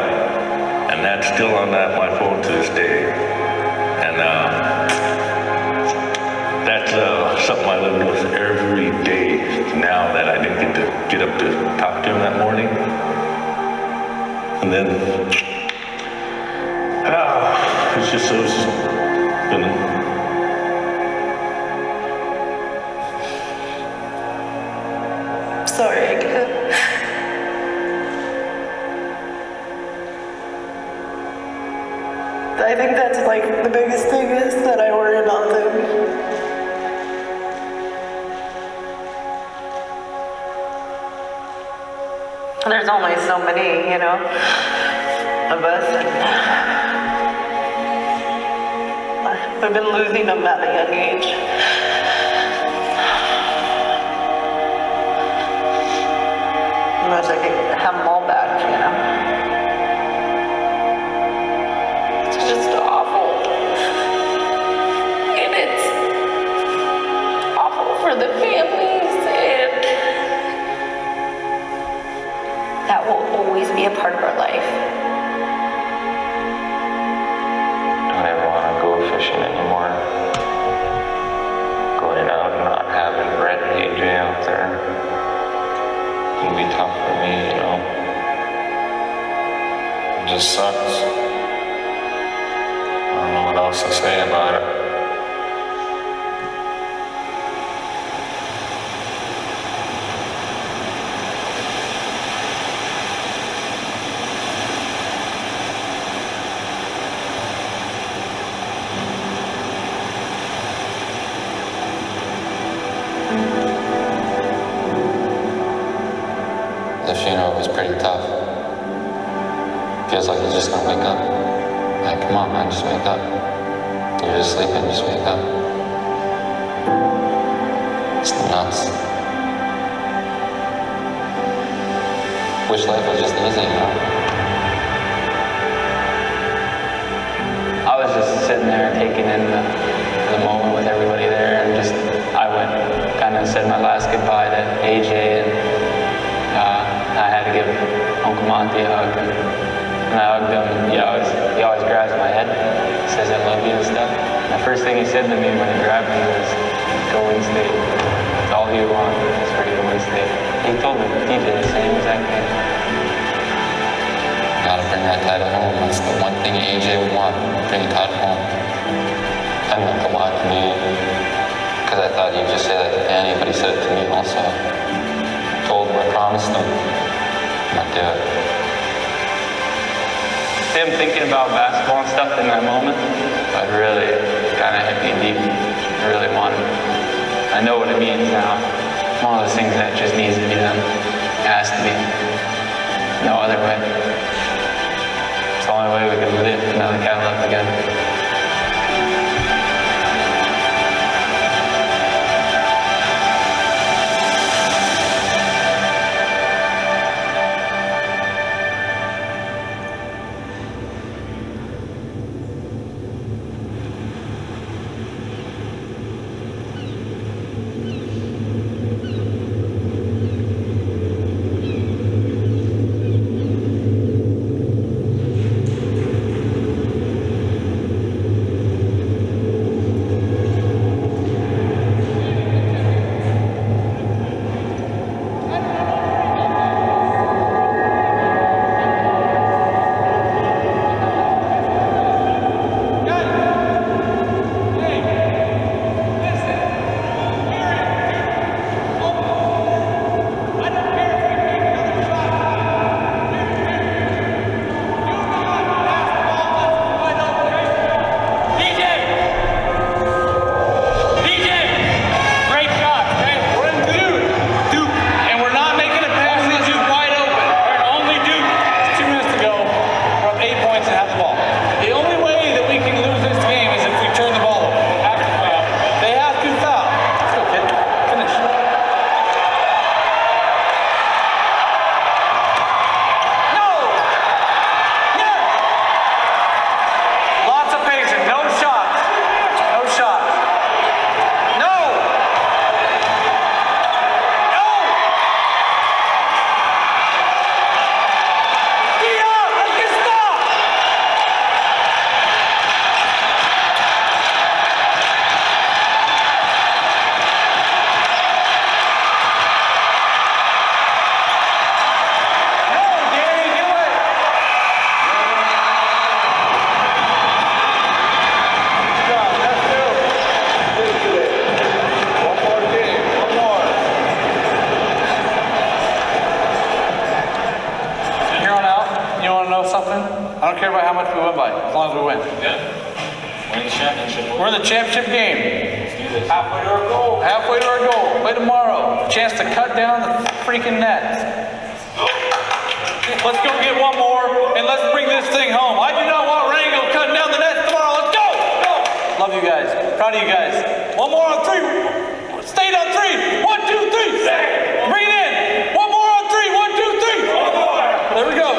And that's still on my phone to this day. And that's something I live with every day now that I didn't get up to talk to him that morning. And then, it's just been. Sorry, I can't. I think that's like the biggest thing is that I worry about them. There's only so many, of us. And we've been losing them at a young age. Unless I could have them all back, It's just awful. And it's awful for the families, and that will always be a part of our life. Don't ever want to go fishing anymore. Going out and not having Red and AJ out there. It'll be tough for me, It just sucks. I don't know what else to say about it. The funeral was pretty tough. Feels like you're just gonna wake up. Like, come on, man, just wake up. You're just sleeping, just wake up. It's nuts. Wish life was just easy, I was just sitting there taking in the moment with everybody there, and I went kind of said my last goodbye to AJ, and I had to give Uncle Monty a hug, and I hugged him. He always grabs my head, says I love you and stuff. And the first thing he said to me when he grabbed me was, "Go win state. It's all you want is for you to win state." He told me DJ the same exact thing. Gotta bring that title home. That's the one thing AJ would want. Bring the title home. That meant a lot to me, because I thought you'd just say that to Danny, but he said it to me also. Told him, I promised him. I'd do it. Him thinking about basketball and stuff in that moment, but really kind of hit me deep. I really wanted. I know what it means now. It's one of those things that just needs to be done. It has to be. No other way. It's the only way we can live another Cadillac again. don't care about how much we win by, as long as we win. Yeah. We're in the championship. We're in the championship game. Let's do this. Halfway to our goal. Halfway to our goal. Play tomorrow. Chance to cut down the freaking net. Let's go get one more and let's bring this thing home. I do not want Rango cutting down the net tomorrow. Let's go! Go! Love you guys. Proud of you guys. One more on 3. State on 3. 1, 2, 3. Bring it in. One more on 3. 1, 2, 3. One more. There we go.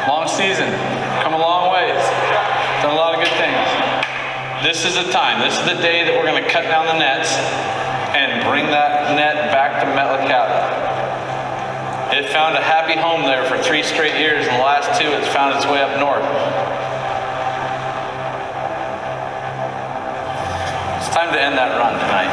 Long season. Come a long ways. Done a lot of good things. This is the time. This is the day that we're going to cut down the nets and bring that net back to Metlakatla. It found a happy home there for 3 straight years, and the last 2 it's found its way up north. It's time to end that run tonight.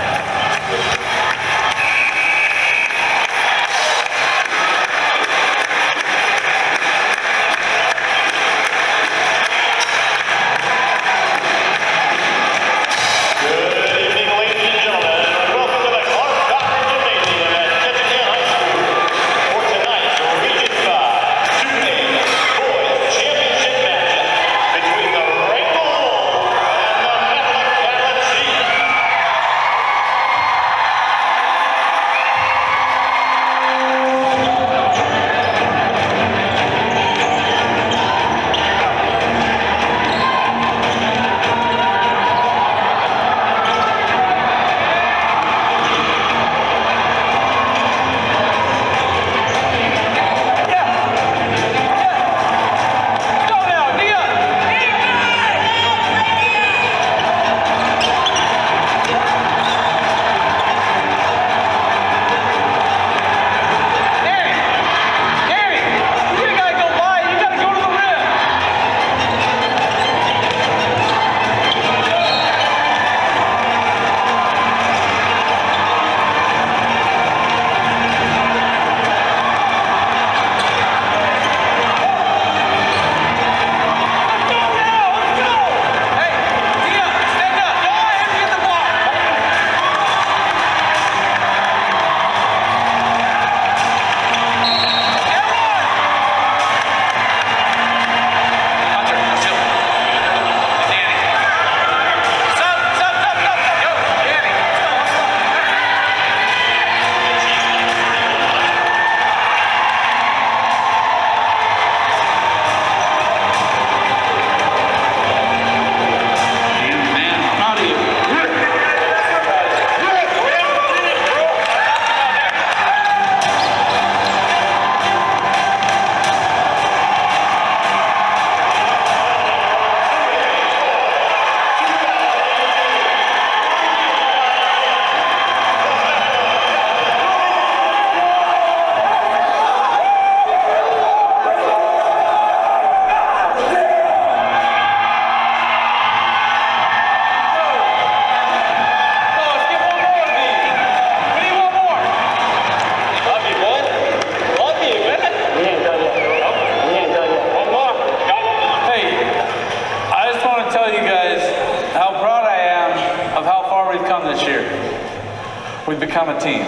We've become a team.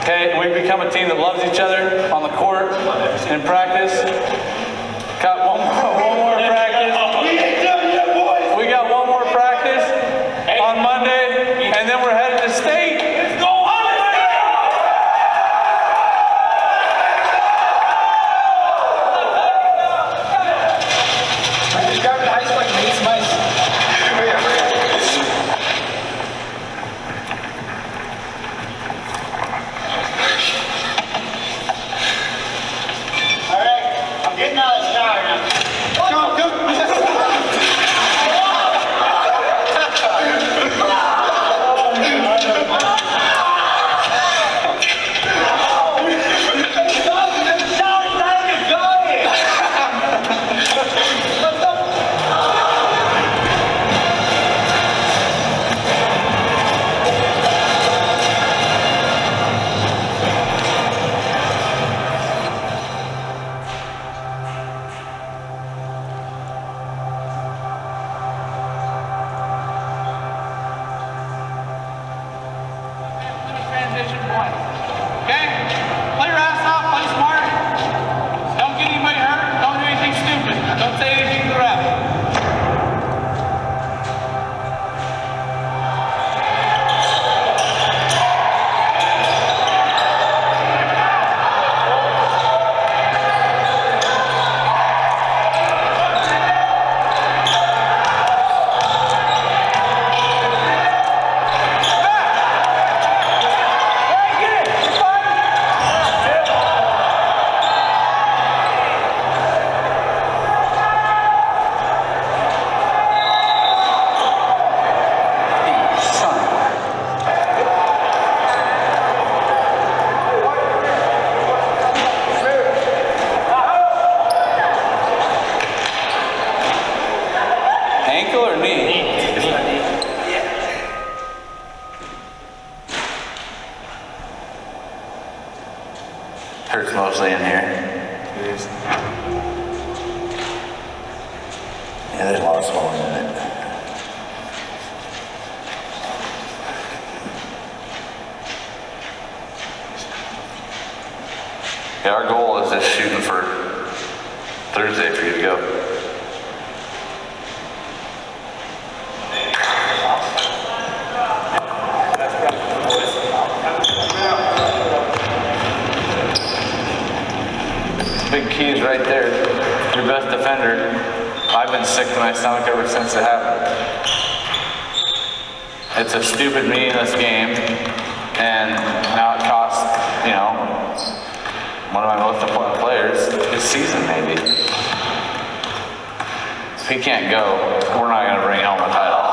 Okay, we've become a team that loves each other on the court, in practice. Got one more practice. We got one more practice on Monday, and then we're headed to state. Let's go! Describe the ice like Mace Mice. Getting out of the shower now. ankle or knee? Hurts mostly in here. Yeah, there's a lot of swelling in it. Yeah, our goal is just shooting for Thursday for you to go. Big keys right there. Your best defender. I've been sick to my stomach ever since it happened. It's a stupid, meaningless game, and now it costs, you know, one of my most important players this season, maybe. If he can't go, we're not going to bring home a title.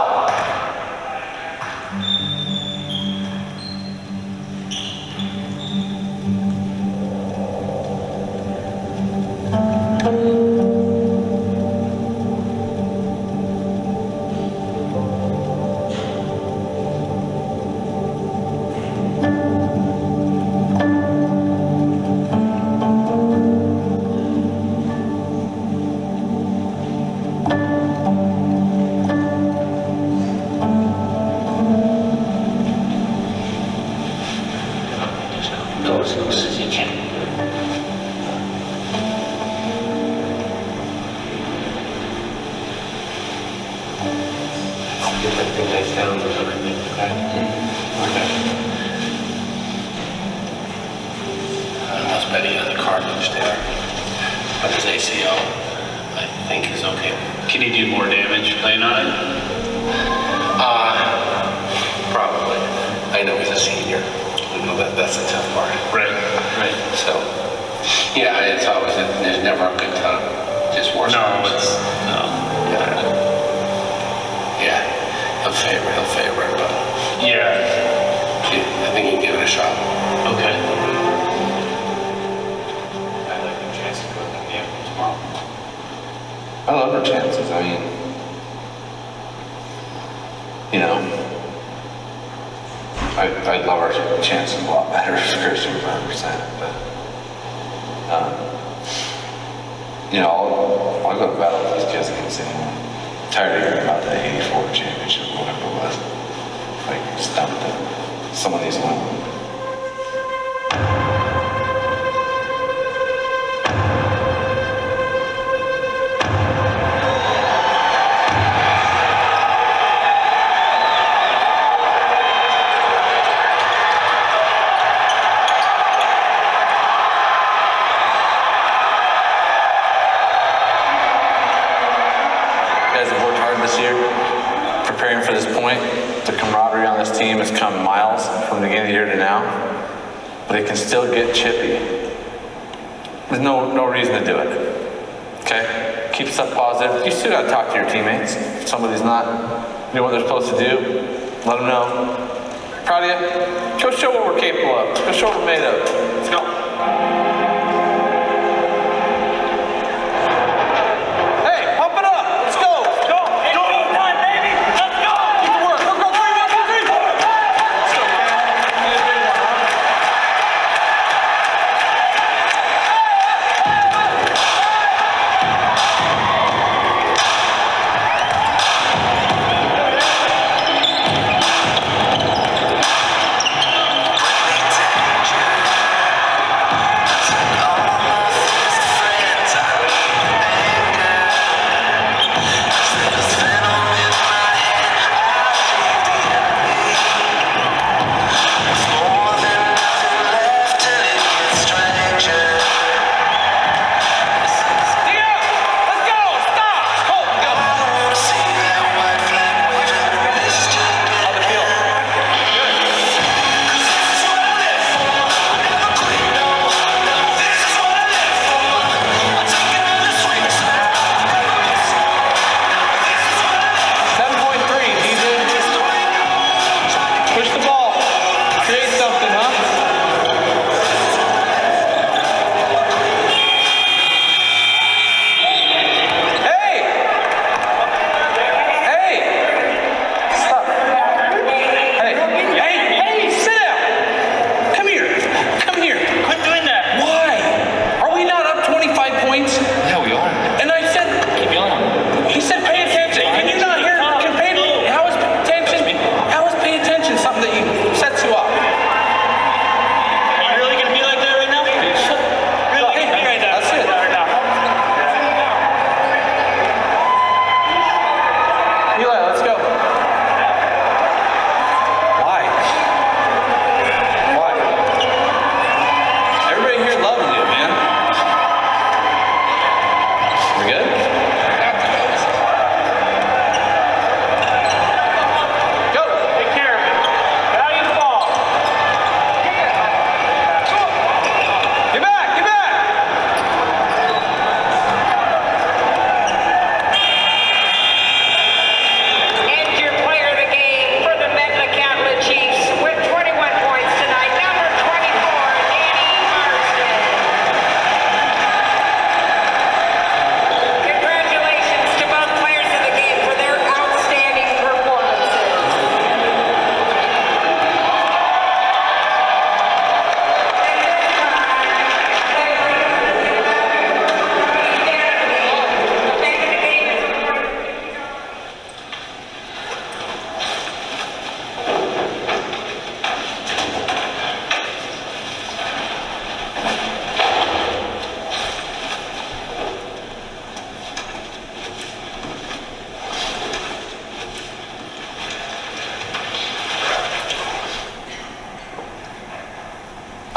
Go as close as you can. Get everything nice down with everything, okay? Okay. How's Betty on the cartilage there? But his ACL, I think, is okay. Can he do more damage playing on it? Probably. I know he's a senior. You know, that's the tough part. Right. So, yeah, it's always, there's never a good time. Just worse. No. Yeah, he'll favor it, but. Yeah. I think you can give it a shot. Okay. I like the chances of winning the game tomorrow. I love our chances. I mean, you know, I'd love our chances a lot better if Christian was 100%, but, you know, I'll go to battle with these kids against anyone. I'm tired of hearing about the 84 championship or whatever it was. Like, just dump it. Some of these win. This year, preparing for this point, the camaraderie on this team has come miles from the beginning of the year to now, but it can still get chippy. There's no reason to do it. Okay? Keep stuff positive. You still got to talk to your teammates. If somebody's not doing what they're supposed to do, let them know. Proud of you. Go show what we're capable of. Go show what we're made of. Let's go.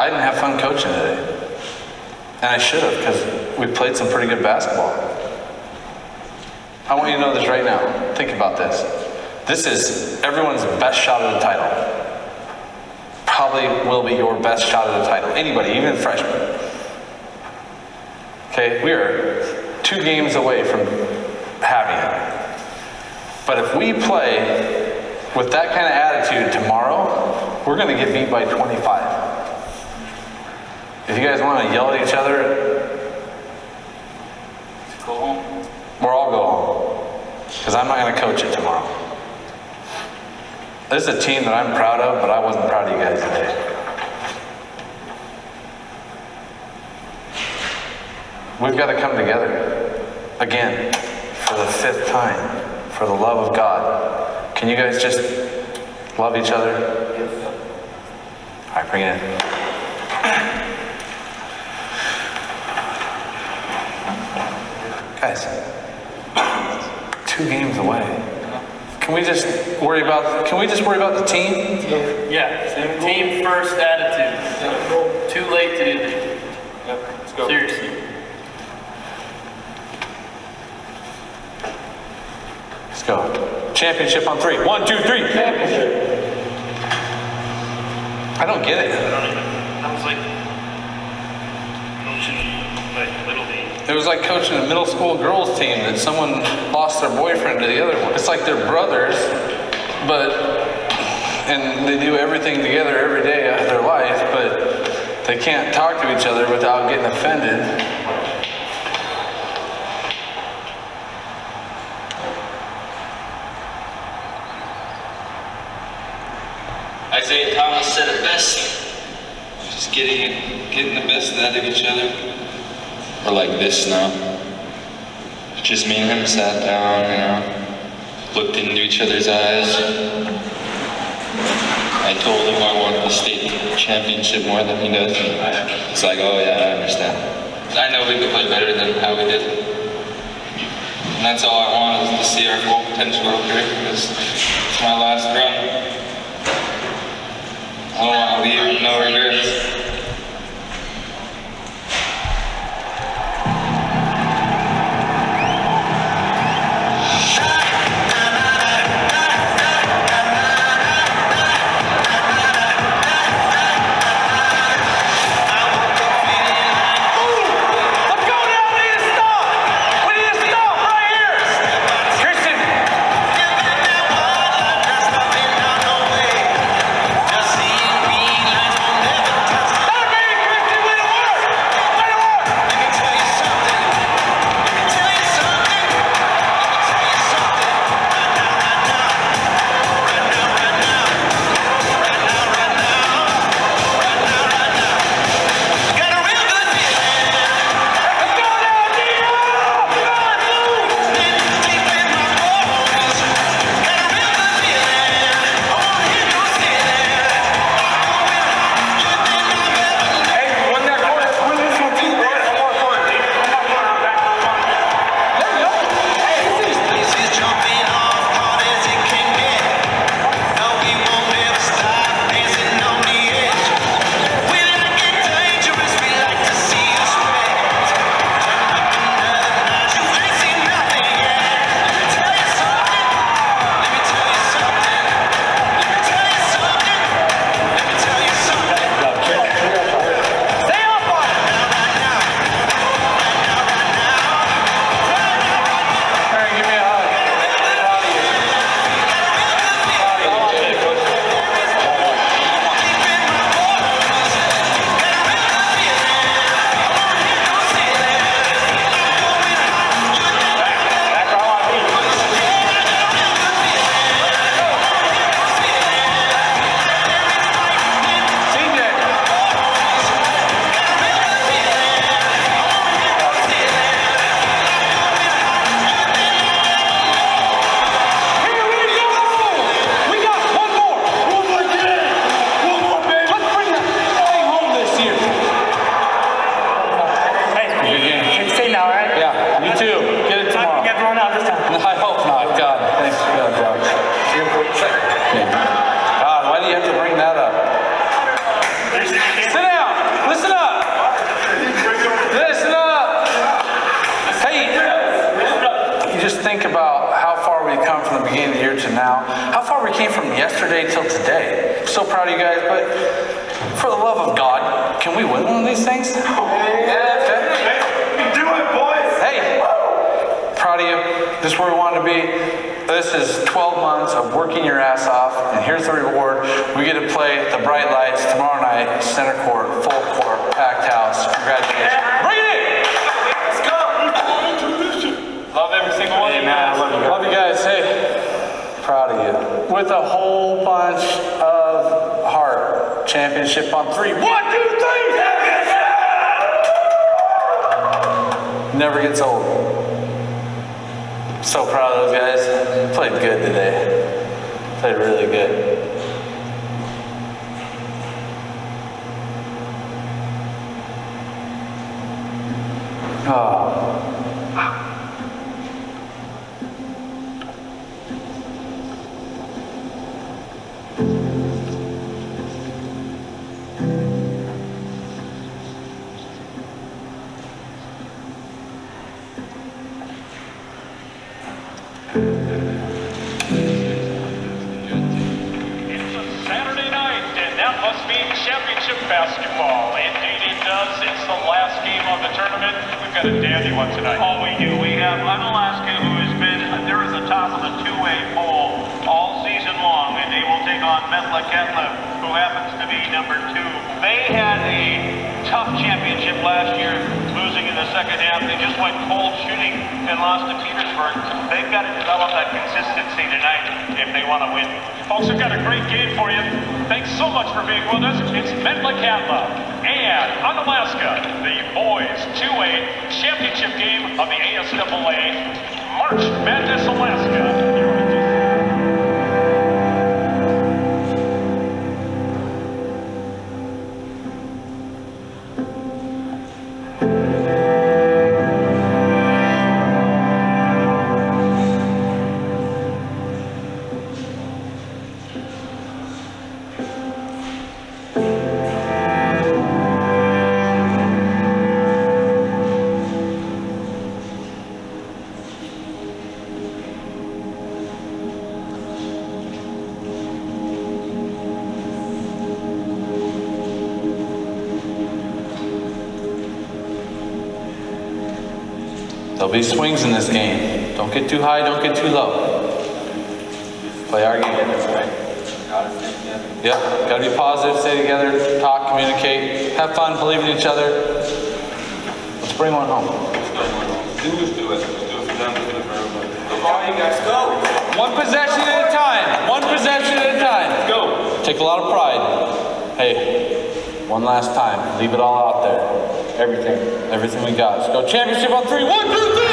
I didn't have fun coaching today. And I should have, because we played some pretty good basketball. I want you to know this right now. Think about this. This is everyone's best shot at the title. Probably will be your best shot at the title. Anybody, even freshmen. Okay, we are 2 games away from having it. But if we play with that kind of attitude tomorrow, we're going to get beat by 25. If you guys want to yell at each other, Go home. we're all go home. Because I'm not going to coach it tomorrow. This is a team that I'm proud of, but I wasn't proud of you guys today. We've got to come together again for the 5th time for the love of God. Can you guys just love each other? All right, bring it in. Guys, 2 games away. Can we just worry about the team? Yeah, team first attitude. Too late to do that. Yep, let's go. Seriously. Let's go. Championship on 3. 1, 2, 3. Championship. I don't get it. I was like coaching like little league. It was like coaching a middle school girls team that someone lost their boyfriend to the other one. It's like they're brothers, and they do everything together every day of their life, but they can't talk to each other without getting offended. Isaiah Thomas said it best. Just getting the best out of each other. We're like this now. Just me and him sat down, looked into each other's eyes. I told him I wanted the state championship more than he does. It's like, oh yeah, I understand. I know we could play better than how we did. And that's all I want is to see our full potential up here because it's my last run. I don't want to leave with no regrets. you just think about how far we've come from the beginning of the year to now, how far we came from yesterday till today. I'm so proud of you guys, but for the love of God, can we win one of these things? Yeah. Do it, boys! Hey, proud of you. This is where we want to be. This is 12 months of working your ass off, and here's the reward. We get to play the bright lights tomorrow night, center court, full court, packed house. Congratulations. Bring it in! Let's go! Love every single one of you guys. Love you guys. Hey, proud of you. With a whole bunch of heart. Championship on 3. 1, 2, 3! Never gets old. So proud of those guys. Played good today. Played really good. Oh. Saturday night, and that must mean championship basketball. Indeed it does. It's the last game of the tournament. We've got a dandy one tonight. Oh, we do. We have Unalaska, who has been there at the top of the two-way poll all season long, and they will take on Metla Ketlev, who happens to be number 2. They had a tough championship last year, losing in the second half. They just went cold shooting and lost to Petersburg. They've got to develop that consistency tonight if they want to win. Folks, we've got a great game for you. Thanks so much for being with us. It's Metla Ketlev and Unalaska, the boys 2A championship game of the ASAA March Madness Alaska. There'll be swings in this game. Don't get too high, don't get too low. Play our game. Yeah, gotta be positive, stay together, talk, communicate, have fun, believe in each other. Let's bring one home. Do it. Let's do it for them, do it for everybody. Come on, you guys, go! One possession at a time. One possession at a time. Let's go. Take a lot of pride. Hey, one last time. Leave it all out there. Everything we got. Let's go championship on 3. 1, 2, 3!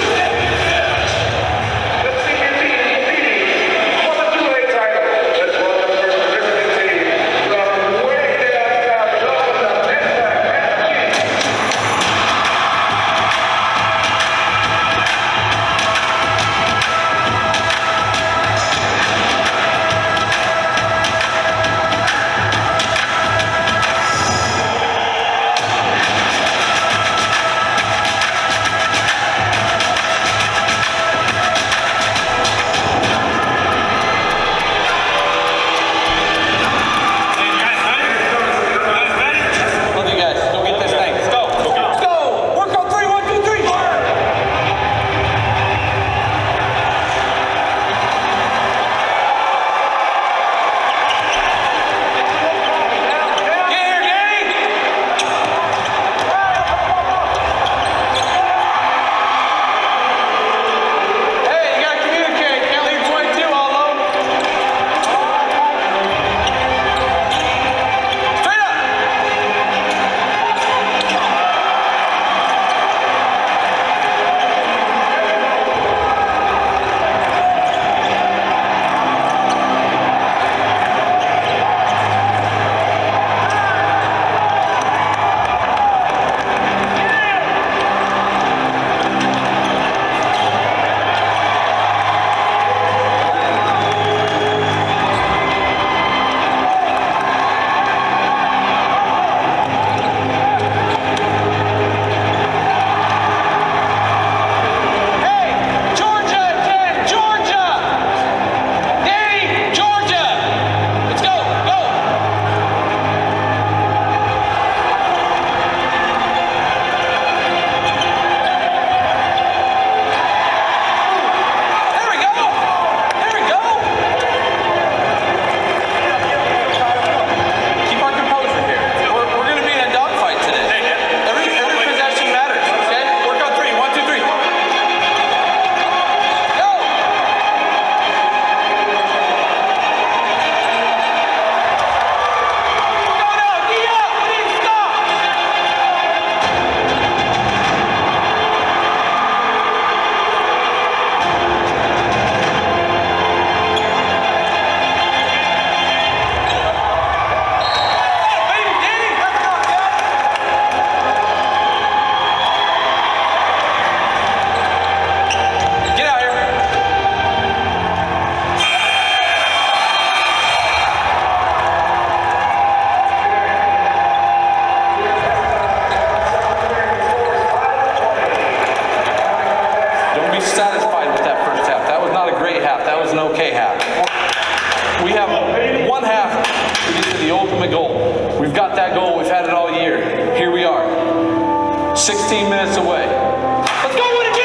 16 minutes away. Let's go win a game!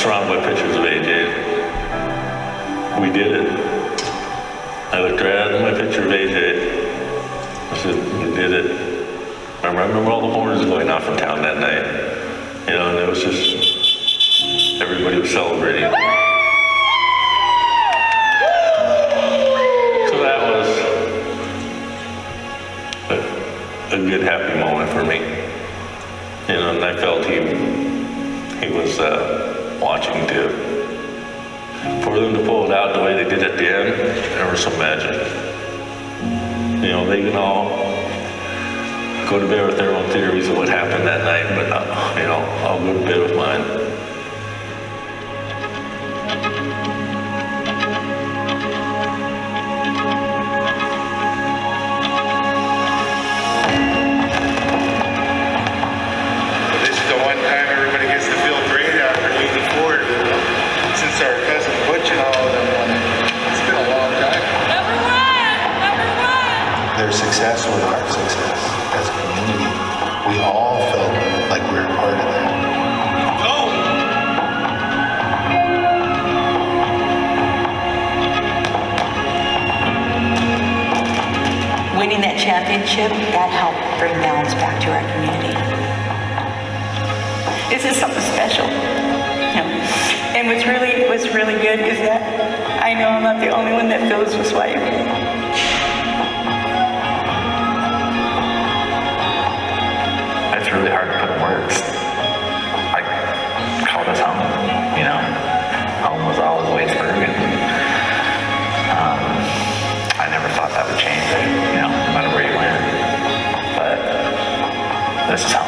surrounded by pictures of AJ. We did it. I looked right at my picture of AJ. I said, we did it. I remember all the horns going off in town that night. You know, and it was just, everybody was celebrating. So that was a good, happy moment for me. You know, and I felt he was watching too. For them to pull it out the way they did at the end, there was some magic. You know, they can all go to bed with their own theories of what happened that night, but you know, I'll go to bed with mine. This is the one time everybody gets to feel great after 84, you know? Since our cousin Butch and all of them won it. It's been a long time. Number one! Their success was our success as a community. We all felt like we were part of that. Winning that championship, that helped bring balance back to our community. This is something special. And what's really good is that I know I'm not the only one that feels this way. It's really hard to put in words. I call this home, you know. Home was always Waitsburg, and I never thought that would change, you know, no matter where you went. But this is home.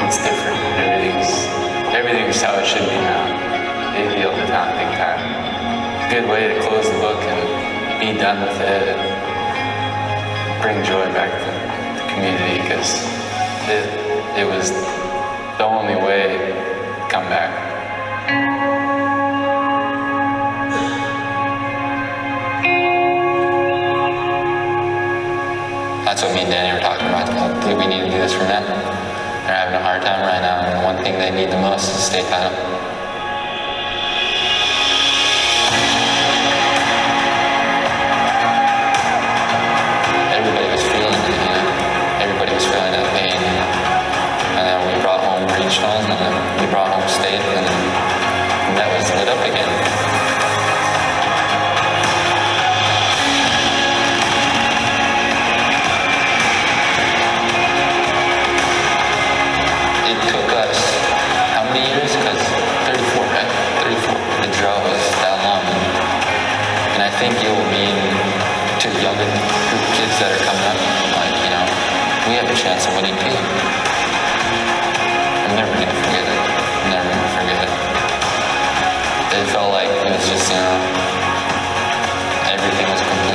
It's different. Everything's how it should be now. They feel the town big time. It's a good way to close the book and be done with it and bring joy back to the community, because it was the only way to come back. That's what me and Danny were talking about. I think we need to do this for men. They're having a hard time right now, and the one thing they need the most is a state title. Everybody was feeling it, you know. Everybody was feeling that pain. And then we brought home regionals, and then we brought home state, and that was lit up again. It took us how many years? Because 34, right? 34. The draw was that long. And I think it will mean to the younger group of kids that are coming up, like, you know, we have a chance of winning too. I'm never going to forget it. I'm never going to forget it. It felt like it was just, you know, everything was complete.